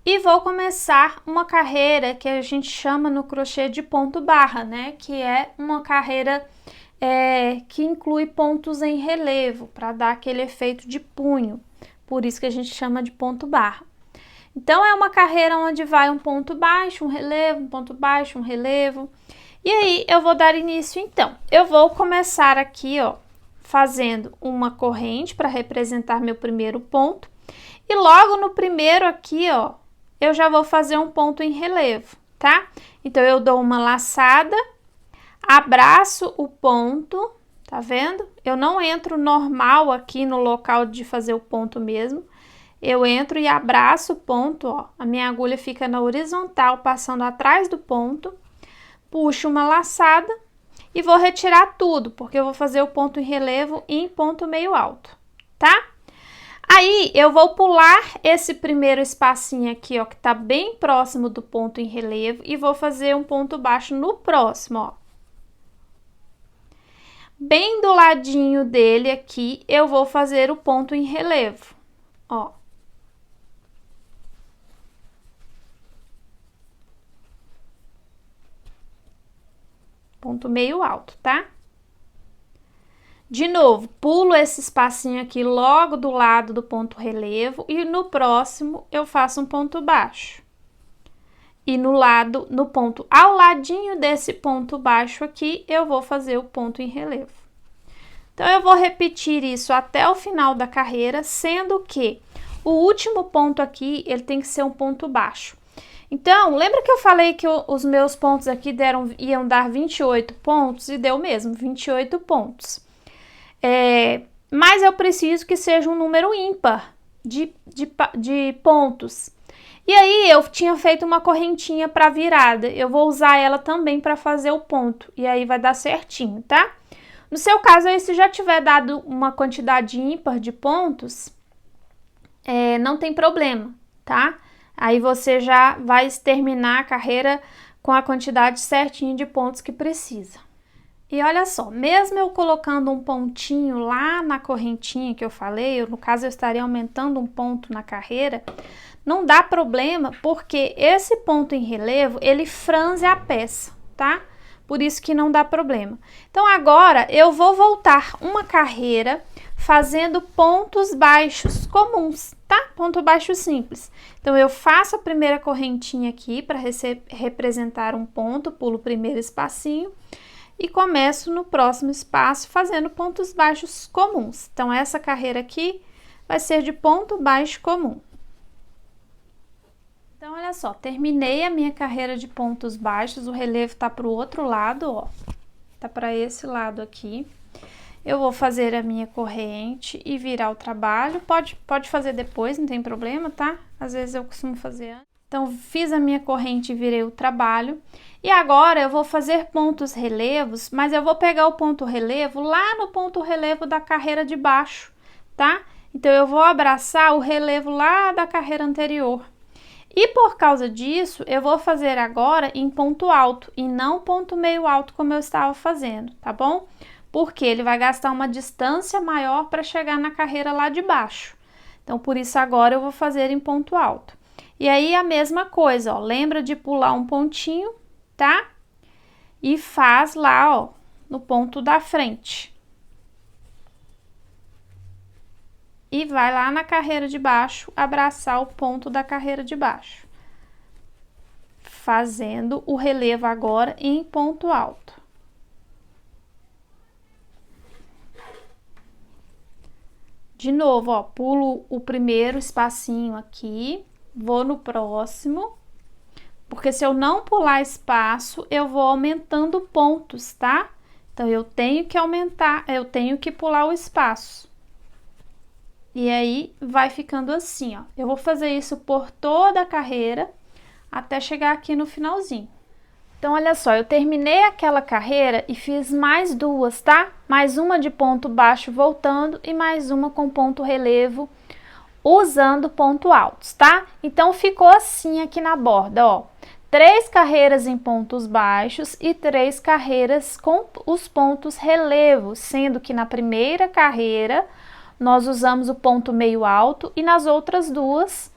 E vou começar uma carreira que a gente chama no crochê de ponto barra, né? Que é uma carreira que inclui pontos em relevo, para dar aquele efeito de punho. Por isso que a gente chama de ponto barra. Então, é uma carreira onde vai um ponto baixo, um relevo, um ponto baixo, um relevo. E aí, eu vou dar início, então. Eu vou começar aqui, ó, fazendo uma corrente para representar meu primeiro ponto. E logo no primeiro aqui, ó, eu já vou fazer um ponto em relevo, tá? Então, eu dou uma laçada, abraço o ponto, tá vendo? Eu não entro normal aqui no local de fazer o ponto mesmo. Eu entro e abraço o ponto, ó. A minha agulha fica na horizontal, passando atrás do ponto. Puxo uma laçada e vou retirar tudo, porque eu vou fazer o ponto em relevo em ponto meio alto, tá? Aí, eu vou pular esse primeiro espacinho aqui, ó, que tá bem próximo do ponto em relevo e vou fazer um ponto baixo no próximo, ó. Bem do ladinho dele aqui, eu vou fazer o ponto em relevo, ó. Ponto meio alto, tá? De novo, pulo esse espacinho aqui logo do lado do ponto relevo e no próximo eu faço um ponto baixo. E no ponto ao ladinho desse ponto baixo aqui, eu vou fazer o ponto em relevo. Então, eu vou repetir isso até o final da carreira, sendo que o último ponto aqui, ele tem que ser um ponto baixo. Então, lembra que eu falei que os meus pontos aqui iam dar 28 pontos? E deu mesmo, 28 pontos. Mas eu preciso que seja um número ímpar de pontos. E aí, eu tinha feito uma correntinha para virada. Eu vou usar ela também para fazer o ponto. E aí, vai dar certinho, tá? No seu caso, aí, se já tiver dado uma quantidade ímpar de pontos, não tem problema, tá? Aí você já vai terminar a carreira com a quantidade certinha de pontos que precisa. E olha só, mesmo eu colocando um pontinho lá na correntinha que eu falei, no caso eu estaria aumentando um ponto na carreira, não dá problema, porque esse ponto em relevo, ele franze a peça, tá? Por isso que não dá problema. Então agora eu vou voltar uma carreira fazendo pontos baixos comuns, tá? Ponto baixo simples. Então eu faço a primeira correntinha aqui para representar um ponto, pulo o primeiro espacinho e começo no próximo espaço fazendo pontos baixos comuns. Então essa carreira aqui vai ser de ponto baixo comum. Então olha só, terminei a minha carreira de pontos baixos, o relevo tá para o outro lado, ó, tá para esse lado aqui. Eu vou fazer a minha corrente e virar o trabalho, pode fazer depois, não tem problema, tá? Às vezes eu costumo fazer antes. Então, fiz a minha corrente e virei o trabalho. E agora eu vou fazer pontos relevos, mas eu vou pegar o ponto relevo lá no ponto relevo da carreira de baixo, tá? Então, eu vou abraçar o relevo lá da carreira anterior. E por causa disso, eu vou fazer agora em ponto alto e não ponto meio alto como eu estava fazendo, tá bom? Porque ele vai gastar uma distância maior para chegar na carreira lá de baixo. Então, por isso agora eu vou fazer em ponto alto. E aí a mesma coisa, ó, lembra de pular um pontinho, tá? E faz lá, ó, no ponto da frente. E vai lá na carreira de baixo, abraçar o ponto da carreira de baixo. Fazendo o relevo agora em ponto alto. De novo, ó, pulo o primeiro espacinho aqui, vou no próximo, porque se eu não pular espaço, eu vou aumentando pontos, tá? Então, eu tenho que aumentar, eu tenho que pular o espaço. E aí, vai ficando assim, ó. Eu vou fazer isso por toda a carreira, até chegar aqui no finalzinho. Então, olha só, eu terminei aquela carreira e fiz mais duas, tá? Mais uma de ponto baixo voltando e mais uma com ponto relevo usando ponto altos, tá? Então, ficou assim aqui na borda, ó. 3 carreiras em pontos baixos e 3 carreiras com os pontos relevos, sendo que na primeira carreira nós usamos o ponto meio alto e nas outras duas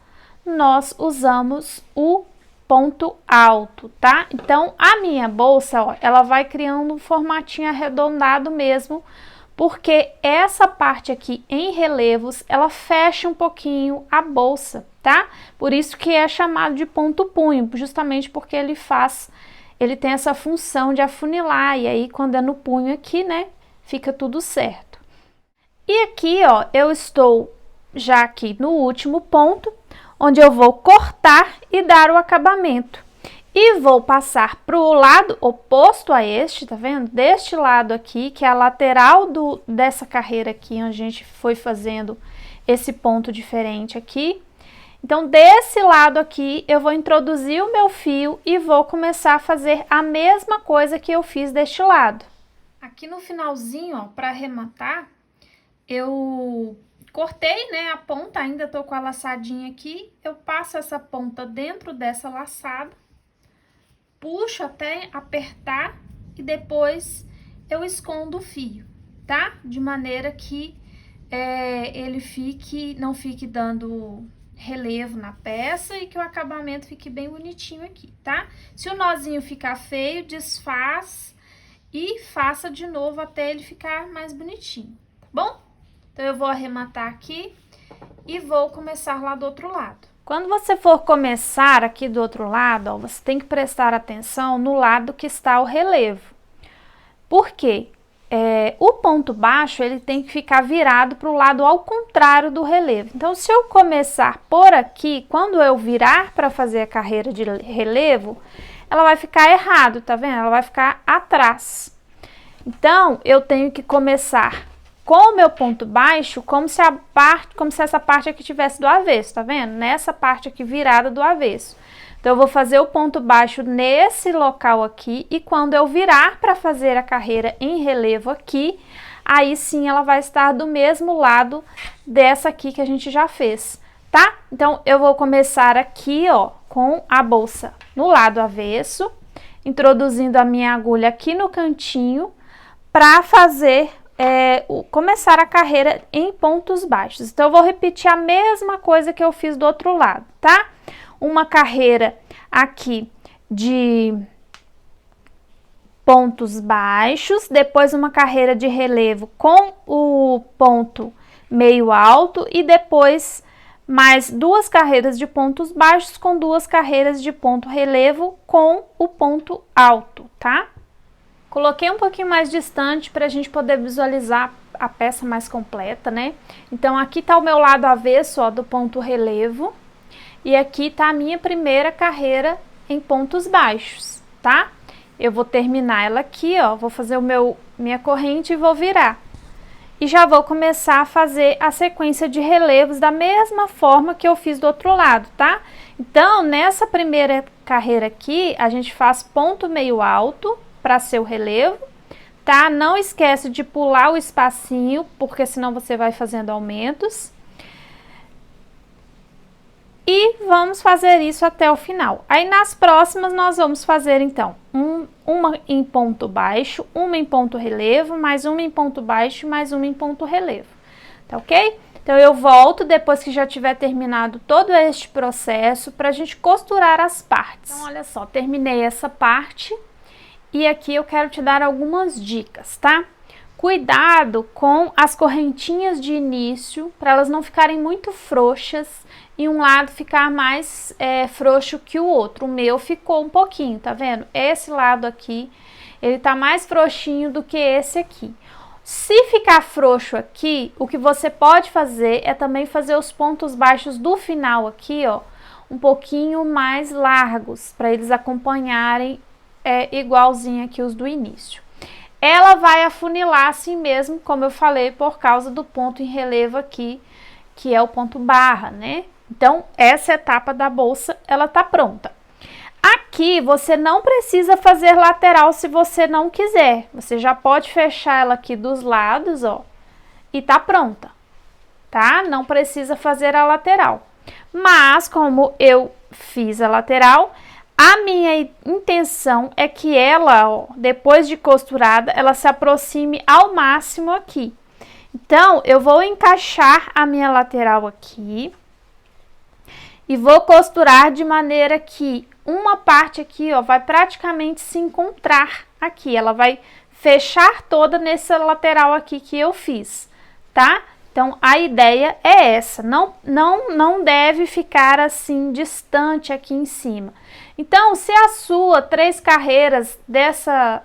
nós usamos o ponto alto, tá? Então, a minha bolsa, ó, ela vai criando um formatinho arredondado mesmo, porque essa parte aqui em relevos, ela fecha um pouquinho a bolsa, tá? Por isso que é chamado de ponto punho, justamente porque ele tem essa função de afunilar, e aí quando é no punho aqui, né, fica tudo certo. E aqui, ó, eu estou já aqui no último ponto, onde eu vou cortar e dar o acabamento. E vou passar para o lado oposto a este, tá vendo? Deste lado aqui, que é a lateral dessa carreira aqui, onde a gente foi fazendo esse ponto diferente aqui. Então, desse lado aqui, eu vou introduzir o meu fio e vou começar a fazer a mesma coisa que eu fiz deste lado. Aqui no finalzinho, ó, para arrematar, eu cortei, né, a ponta, ainda tô com a laçadinha aqui. Eu passo essa ponta dentro dessa laçada, puxo até apertar e depois eu escondo o fio, tá? De maneira que ele não fique dando relevo na peça e que o acabamento fique bem bonitinho aqui, tá? Se o nozinho ficar feio, desfaz e faça de novo até ele ficar mais bonitinho, tá bom? Então, eu vou arrematar aqui e vou começar lá do outro lado. Quando você for começar aqui do outro lado, ó, você tem que prestar atenção no lado que está o relevo. Por quê? O ponto baixo, ele tem que ficar virado para o lado ao contrário do relevo. Então, se eu começar por aqui, quando eu virar para fazer a carreira de relevo, ela vai ficar errado, tá vendo? Ela vai ficar atrás. Então, eu tenho que começar com o meu ponto baixo, como se essa parte aqui tivesse do avesso, tá vendo? Nessa parte aqui virada do avesso. Então, eu vou fazer o ponto baixo nesse local aqui, e quando eu virar para fazer a carreira em relevo aqui, aí sim ela vai estar do mesmo lado dessa aqui que a gente já fez, tá? Então, eu vou começar aqui, ó, com a bolsa no lado avesso, introduzindo a minha agulha aqui no cantinho, para fazer, começar a carreira em pontos baixos. Então, eu vou repetir a mesma coisa que eu fiz do outro lado, tá? Uma carreira aqui de pontos baixos, depois uma carreira de relevo com o ponto meio alto e depois mais 2 carreiras de pontos baixos com 2 carreiras de ponto relevo com o ponto alto, tá? Coloquei um pouquinho mais distante para a gente poder visualizar a peça mais completa, né? Então, aqui tá o meu lado avesso, ó, do ponto relevo, e aqui tá a minha primeira carreira em pontos baixos, tá? Eu vou terminar ela aqui, ó, vou fazer minha corrente e vou virar. E já vou começar a fazer a sequência de relevos da mesma forma que eu fiz do outro lado, tá? Então, nessa primeira carreira aqui, a gente faz ponto meio alto para ser o relevo, tá? Não esquece de pular o espacinho, porque senão você vai fazendo aumentos. E vamos fazer isso até o final. Aí, nas próximas, nós vamos fazer, então, uma em ponto baixo, uma em ponto relevo, mais uma em ponto baixo, mais uma em ponto relevo, tá ok? Então, eu volto depois que já tiver terminado todo este processo para a gente costurar as partes. Então, olha só, terminei essa parte e aqui eu quero te dar algumas dicas, tá? Cuidado com as correntinhas de início, para elas não ficarem muito frouxas e um lado ficar mais frouxo que o outro. O meu ficou um pouquinho, tá vendo? Esse lado aqui, ele tá mais frouxinho do que esse aqui. Se ficar frouxo aqui, o que você pode fazer é também fazer os pontos baixos do final aqui, ó, um pouquinho mais largos, para eles acompanharem igualzinho aqui os do início. Ela vai afunilar assim mesmo, como eu falei, por causa do ponto em relevo aqui, que é o ponto barra, né? Então, essa etapa da bolsa, ela tá pronta. Aqui, você não precisa fazer lateral se você não quiser. Você já pode fechar ela aqui dos lados, ó, e tá pronta, tá? Não precisa fazer a lateral. Mas, como eu fiz a lateral, a minha intenção é que ela, ó, depois de costurada, ela se aproxime ao máximo aqui. Então, eu vou encaixar a minha lateral aqui e vou costurar de maneira que uma parte aqui, ó, vai praticamente se encontrar aqui. Ela vai fechar toda nessa lateral aqui que eu fiz, tá? Então, a ideia é essa. Não deve ficar assim distante aqui em cima. Então, se a sua 3 carreiras dessa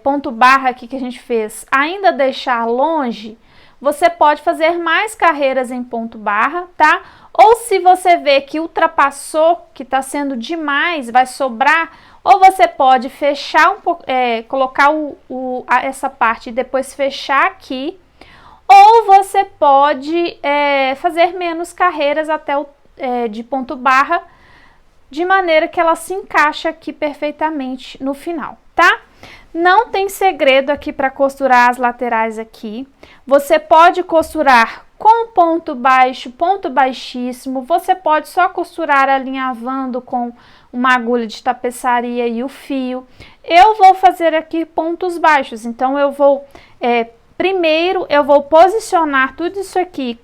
ponto barra aqui que a gente fez ainda deixar longe, você pode fazer mais carreiras em ponto barra, tá? Ou se você vê que ultrapassou, que tá sendo demais, vai sobrar, ou você pode fechar um pouco, colocar essa parte e depois fechar aqui, ou você pode fazer menos carreiras até de ponto barra, de maneira que ela se encaixa aqui perfeitamente no final, tá? Não tem segredo aqui para costurar as laterais aqui. Você pode costurar com ponto baixo, ponto baixíssimo. Você pode só costurar alinhavando com uma agulha de tapeçaria e o fio. Eu vou fazer aqui pontos baixos, então eu vou... primeiro, eu vou posicionar tudo isso aqui,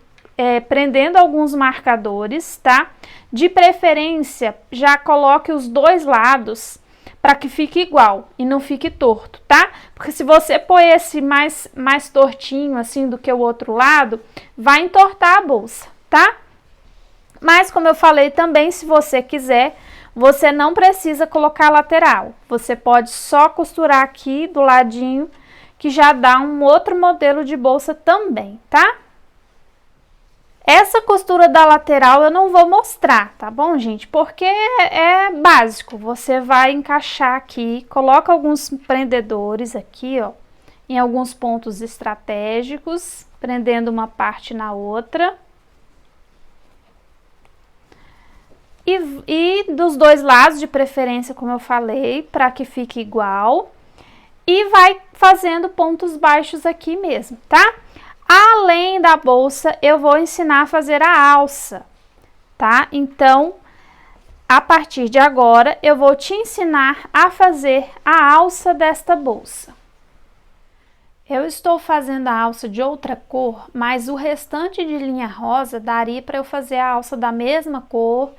prendendo alguns marcadores, tá? De preferência, já coloque os 2 lados para que fique igual e não fique torto, tá? Porque se você pôr esse mais tortinho assim do que o outro lado, vai entortar a bolsa, tá? Mas como eu falei também, se você quiser, você não precisa colocar lateral. Você pode só costurar aqui do ladinho, que já dá um outro modelo de bolsa também, tá? Essa costura da lateral eu não vou mostrar, tá bom, gente? Porque é básico. Você vai encaixar aqui, coloca alguns prendedores aqui, ó, em alguns pontos estratégicos, prendendo uma parte na outra. E dos 2 lados, de preferência, como eu falei, para que fique igual. E vai fazendo pontos baixos aqui mesmo, tá? Além da bolsa, eu vou ensinar a fazer a alça, tá? Então, a partir de agora, eu vou te ensinar a fazer a alça desta bolsa. Eu estou fazendo a alça de outra cor, mas o restante de linha rosa daria para eu fazer a alça da mesma cor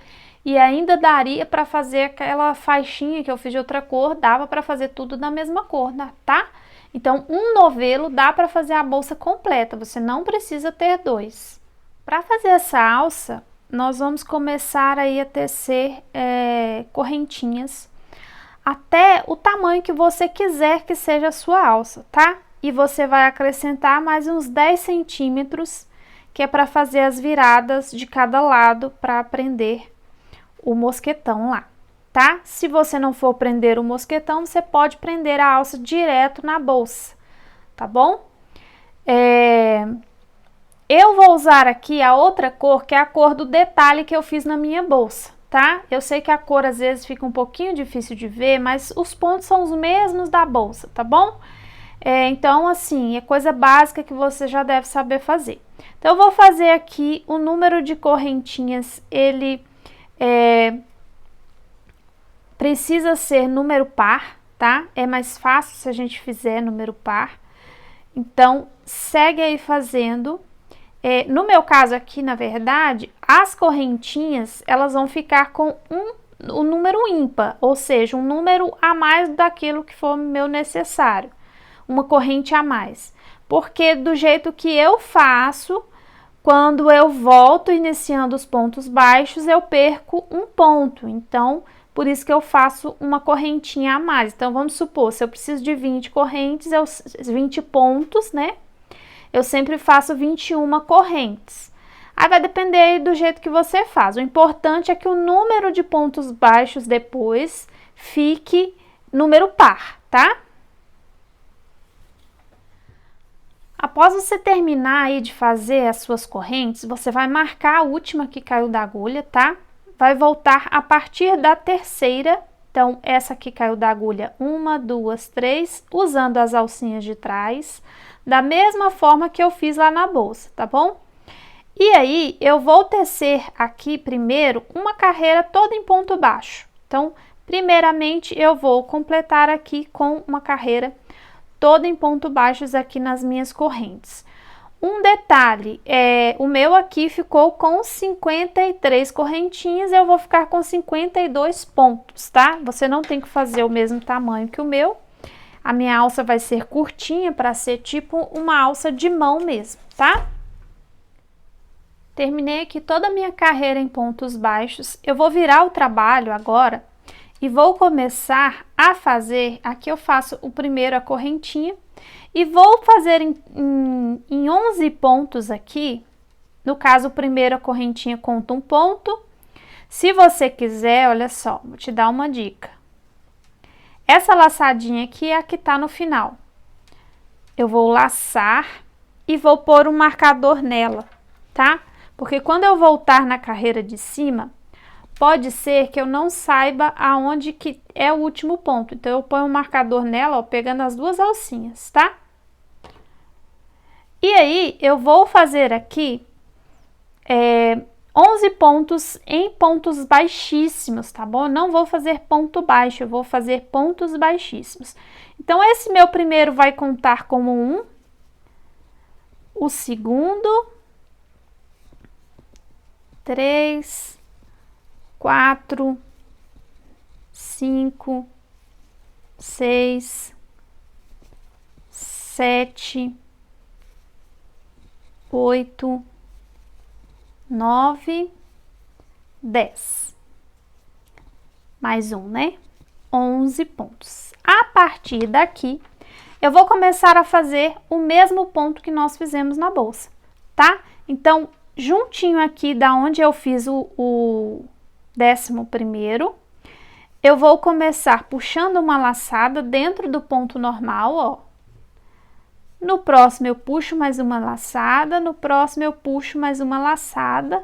e ainda daria para fazer aquela faixinha que eu fiz de outra cor, dava para fazer tudo da mesma cor, tá? Então, um novelo dá para fazer a bolsa completa, você não precisa ter dois. Para fazer essa alça, nós vamos começar aí a tecer correntinhas até o tamanho que você quiser que seja a sua alça, tá? E você vai acrescentar mais uns 10 centímetros, que é para fazer as viradas de cada lado para prender o mosquetão lá, tá? Se você não for prender o mosquetão, você pode prender a alça direto na bolsa, tá bom? Eu vou usar aqui a outra cor, que é a cor do detalhe que eu fiz na minha bolsa, tá? Eu sei que a cor às vezes fica um pouquinho difícil de ver, mas os pontos são os mesmos da bolsa, tá bom? Então, assim, é coisa básica que você já deve saber fazer. Então, eu vou fazer aqui o número de correntinhas, ele precisa ser número par, tá? É mais fácil se a gente fizer número par. Então, segue aí fazendo. No meu caso aqui, na verdade, as correntinhas, elas vão ficar com o número ímpar, ou seja, um número a mais daquilo que for meu necessário. Uma corrente a mais. Porque do jeito que eu faço, quando eu volto iniciando os pontos baixos, eu perco um ponto. Então, por isso que eu faço uma correntinha a mais. Então, vamos supor, se eu preciso de 20 correntes, 20 pontos, né? Eu sempre faço 21 correntes. Aí vai depender aí do jeito que você faz. O importante é que o número de pontos baixos depois fique número par, tá? Após você terminar aí de fazer as suas correntes, você vai marcar a última que caiu da agulha, tá? Vai voltar a partir da terceira. Então, essa aqui caiu da agulha 1, 2, 3, usando as alcinhas de trás, da mesma forma que eu fiz lá na bolsa, tá bom? E aí, eu vou tecer aqui primeiro uma carreira toda em ponto baixo. Então, primeiramente, eu vou completar aqui com uma carreira toda em ponto baixos aqui nas minhas correntes. Um detalhe, o meu aqui ficou com 53 correntinhas, eu vou ficar com 52 pontos, tá? Você não tem que fazer o mesmo tamanho que o meu. A minha alça vai ser curtinha para ser tipo uma alça de mão mesmo, tá? Terminei aqui toda a minha carreira em pontos baixos. Eu vou virar o trabalho agora e vou começar a fazer, aqui eu faço o primeiro a correntinha e vou fazer em 11 pontos aqui. No caso, o primeiro a correntinha conta um ponto. Se você quiser, olha só, vou te dar uma dica. Essa laçadinha aqui é a que tá no final. Eu vou laçar e vou pôr um marcador nela, tá? Porque quando eu voltar na carreira de cima, pode ser que eu não saiba aonde que é o último ponto. Então, eu ponho um marcador nela, ó, pegando as duas alcinhas, tá? E aí, eu vou fazer aqui 11 pontos em pontos baixíssimos, tá bom? Eu não vou fazer ponto baixo, eu vou fazer pontos baixíssimos. Então, esse meu primeiro vai contar como 1. O segundo, 3, 4, 5, 6, 7, 8, 9, 10. Mais um, né? 11 pontos. A partir daqui, eu vou começar a fazer o mesmo ponto que nós fizemos na bolsa, tá? Então, juntinho aqui da onde eu fiz o 11º, eu vou começar puxando uma laçada dentro do ponto normal, ó. No próximo eu puxo mais uma laçada, no próximo eu puxo mais uma laçada,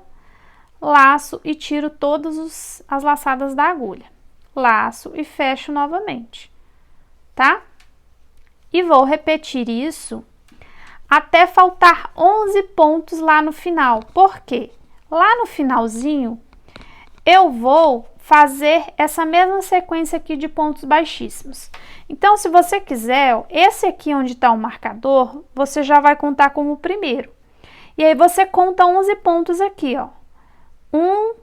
laço e tiro todas as laçadas da agulha. Laço e fecho novamente, tá? E vou repetir isso até faltar 11 pontos lá no final. Por quê? Lá no finalzinho, eu vou fazer essa mesma sequência aqui de pontos baixíssimos. Então, se você quiser, ó, esse aqui onde está o marcador, você já vai contar como o primeiro. E aí, você conta 11 pontos aqui, ó. 1,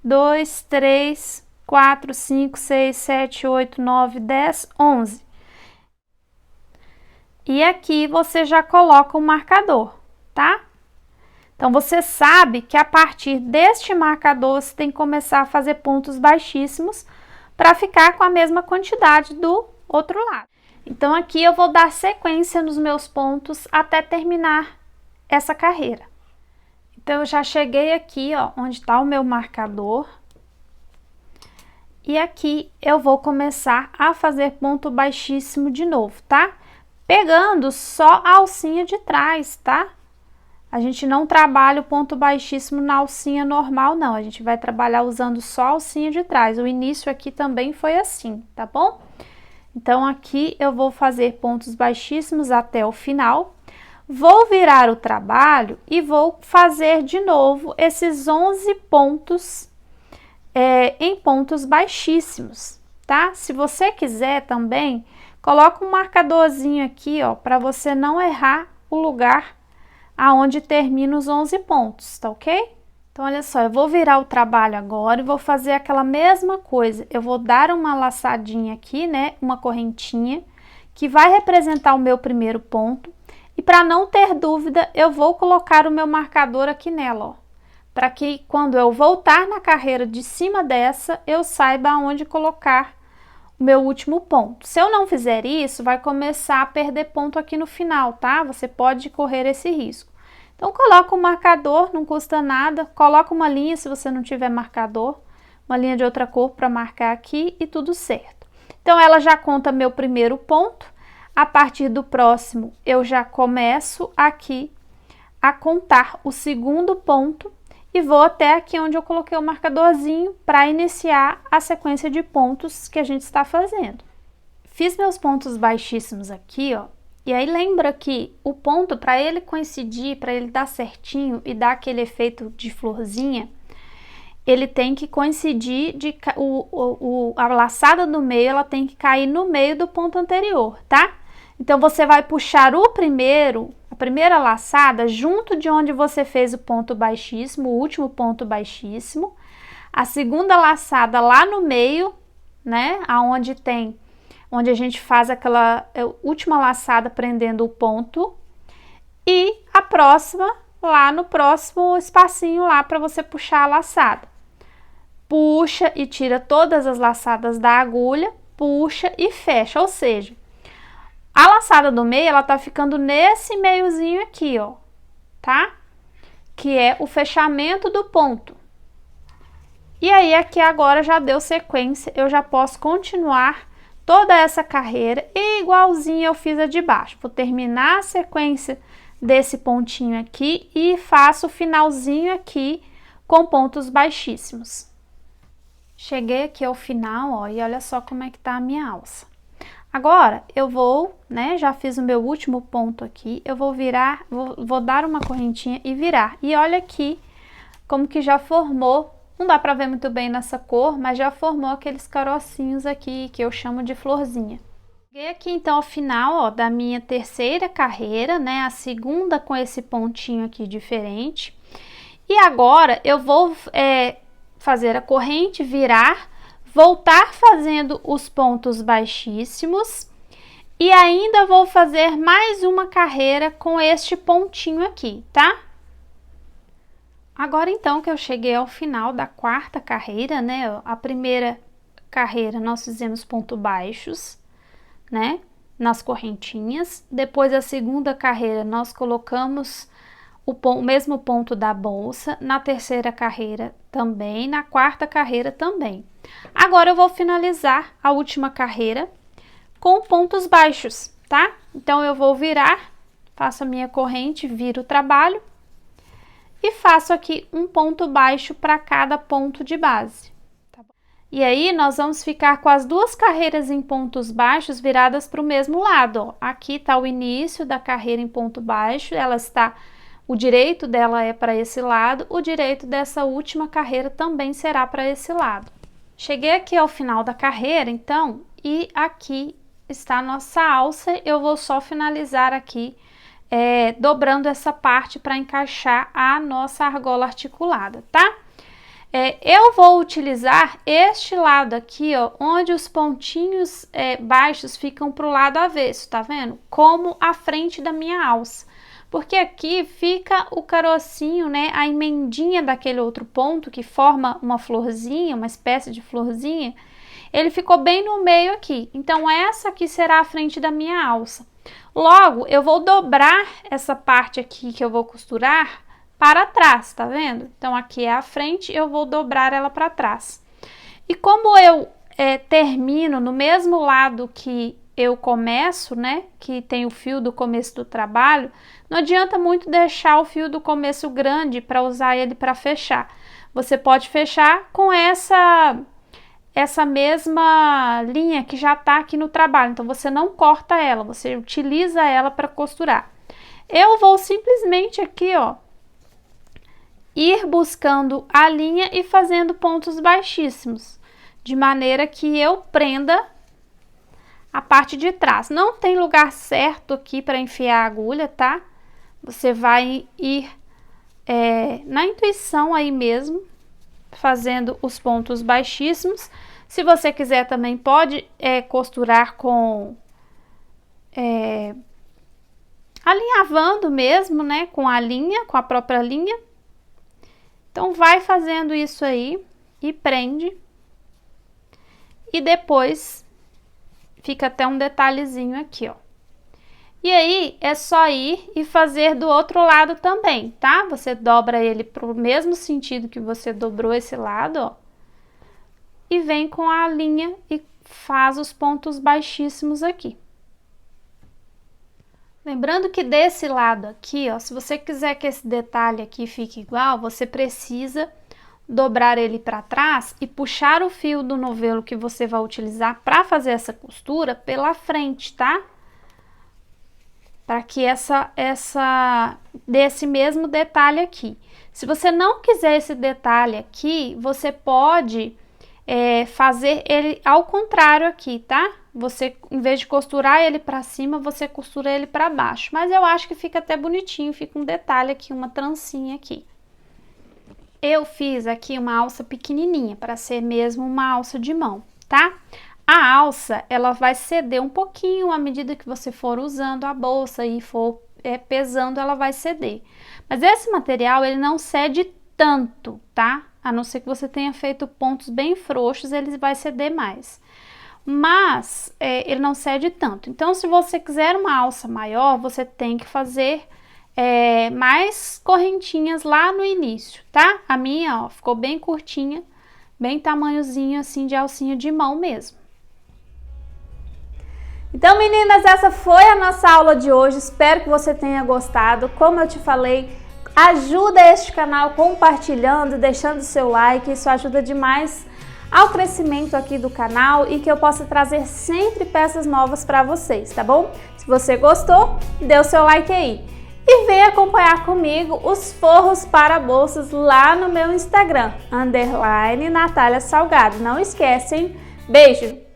2, 3, 4, 5, 6, 7, 8, 9, 10, 11. E aqui você já coloca o marcador, tá? Então, você sabe que a partir deste marcador, você tem que começar a fazer pontos baixíssimos para ficar com a mesma quantidade do outro lado. Então, aqui eu vou dar sequência nos meus pontos até terminar essa carreira. Então, eu já cheguei aqui, ó, onde está o meu marcador. E aqui eu vou começar a fazer ponto baixíssimo de novo, tá? Pegando só a alcinha de trás, tá? A gente não trabalha o ponto baixíssimo na alcinha normal, não. A gente vai trabalhar usando só a alcinha de trás. O início aqui também foi assim, tá bom? Então, aqui eu vou fazer pontos baixíssimos até o final. Vou virar o trabalho e vou fazer de novo esses 11 pontos em pontos baixíssimos, tá? Se você quiser também, coloca um marcadorzinho aqui, ó, para você não errar o lugar aonde termina os 11 pontos, tá ok? Então, olha só, eu vou virar o trabalho agora e vou fazer aquela mesma coisa. Eu vou dar uma laçadinha aqui, né, uma correntinha, que vai representar o meu primeiro ponto. E para não ter dúvida, eu vou colocar o meu marcador aqui nela, ó. Para que quando eu voltar na carreira de cima dessa, eu saiba aonde colocar o meu último ponto. Se eu não fizer isso, vai começar a perder ponto aqui no final, tá? Você pode correr esse risco. Então, coloca o marcador, não custa nada. Coloca uma linha se você não tiver marcador, uma linha de outra cor para marcar aqui e tudo certo. Então, ela já conta meu primeiro ponto. A partir do próximo, eu já começo aqui a contar o segundo ponto e vou até aqui onde eu coloquei o marcadorzinho para iniciar a sequência de pontos que a gente está fazendo. Fiz meus pontos baixíssimos aqui, ó, e aí lembra que o ponto, para ele coincidir, para ele dar certinho e dar aquele efeito de florzinha, ele tem que coincidir, a laçada do meio, ela tem que cair no meio do ponto anterior, tá? Então, você vai puxar a primeira laçada junto de onde você fez o ponto baixíssimo, o último ponto baixíssimo. A segunda laçada lá no meio, né, onde a gente faz aquela última laçada prendendo o ponto. E a próxima lá no próximo espacinho lá para você puxar a laçada. Puxa e tira todas as laçadas da agulha, puxa e fecha, ou seja, a laçada do meio, ela tá ficando nesse meiozinho aqui, ó, tá? Que é o fechamento do ponto. E aí, aqui agora já deu sequência, eu já posso continuar toda essa carreira igualzinho eu fiz a de baixo. Vou terminar a sequência desse pontinho aqui e faço o finalzinho aqui com pontos baixíssimos. Cheguei aqui ao final, ó, e olha só como é que tá a minha alça. Agora, eu vou, né, já fiz o meu último ponto aqui, eu vou virar, vou dar uma correntinha e virar. E olha aqui como que já formou, não dá pra ver muito bem nessa cor, mas já formou aqueles carocinhos aqui, que eu chamo de florzinha. Cheguei aqui então ao final, ó, da minha terceira carreira, né, a segunda com esse pontinho aqui diferente. E agora, eu vou fazer a corrente, virar, voltar fazendo os pontos baixíssimos e ainda vou fazer mais uma carreira com este pontinho aqui, tá? Agora então que eu cheguei ao final da quarta carreira, né? A primeira carreira nós fizemos pontos baixos, né? Nas correntinhas. Depois a segunda carreira nós colocamos o mesmo ponto da bolsa. Na terceira carreira também, na quarta carreira também. Agora eu vou finalizar a última carreira com pontos baixos, tá? Então, eu vou virar, faço a minha corrente, viro o trabalho e faço aqui um ponto baixo para cada ponto de base. Tá bom? E aí, nós vamos ficar com as duas carreiras em pontos baixos viradas para o mesmo lado, ó. Aqui está o início da carreira em ponto baixo, o direito dela é para esse lado, o direito dessa última carreira também será para esse lado. Cheguei aqui ao final da carreira, então, e aqui está a nossa alça. Eu vou só finalizar aqui, dobrando essa parte para encaixar a nossa argola articulada, tá? Eu vou utilizar este lado aqui, ó, onde os pontinhos baixos ficam para o lado avesso, tá vendo? Como a frente da minha alça. Porque aqui fica o carocinho, né, a emendinha daquele outro ponto que forma uma florzinha, uma espécie de florzinha, ele ficou bem no meio aqui. Então, essa aqui será a frente da minha alça. Logo, eu vou dobrar essa parte aqui que eu vou costurar para trás, tá vendo? Então, aqui é a frente, eu vou dobrar ela para trás. E como eu termino no mesmo lado que eu começo, né, que tem o fio do começo do trabalho, não adianta muito deixar o fio do começo grande para usar ele para fechar. Você pode fechar com essa mesma linha que já tá aqui no trabalho, então você não corta ela, você utiliza ela para costurar. Eu vou simplesmente aqui, ó, ir buscando a linha e fazendo pontos baixíssimos, de maneira que eu prenda a parte de trás. Não tem lugar certo aqui para enfiar a agulha, tá? Você vai ir na intuição aí mesmo, fazendo os pontos baixíssimos. Se você quiser também pode costurar com alinhavando mesmo, né? Com a linha, com a própria linha. Então, vai fazendo isso aí e prende. E depois fica até um detalhezinho aqui, ó. E aí, é só ir e fazer do outro lado também, tá? Você dobra ele pro mesmo sentido que você dobrou esse lado, ó. E vem com a linha e faz os pontos baixíssimos aqui. Lembrando que desse lado aqui, ó, se você quiser que esse detalhe aqui fique igual, você precisa dobrar ele para trás e puxar o fio do novelo que você vai utilizar para fazer essa costura pela frente, tá? Para que desse mesmo detalhe aqui. Se você não quiser esse detalhe aqui, você pode fazer ele ao contrário aqui, tá? Você, em vez de costurar ele para cima, você costura ele para baixo. Mas eu acho que fica até bonitinho, fica um detalhe aqui, uma trancinha aqui. Eu fiz aqui uma alça pequenininha, para ser mesmo uma alça de mão, tá? A alça, ela vai ceder um pouquinho à medida que você for usando a bolsa e for pesando, ela vai ceder. Mas esse material, ele não cede tanto, tá? A não ser que você tenha feito pontos bem frouxos, ele vai ceder mais. Mas ele não cede tanto. Então, se você quiser uma alça maior, você tem que fazer mais correntinhas lá no início, tá? A minha, ó, ficou bem curtinha, bem tamanhozinho assim de alcinha de mão mesmo. Então, meninas, essa foi a nossa aula de hoje. Espero que você tenha gostado. Como eu te falei, ajuda este canal compartilhando, deixando seu like. Isso ajuda demais ao crescimento aqui do canal e que eu possa trazer sempre peças novas para vocês, tá bom? Se você gostou, dê o seu like aí. E vem acompanhar comigo os forros para bolsas lá no meu Instagram, _Natália Salgado. Não esquecem. Beijo!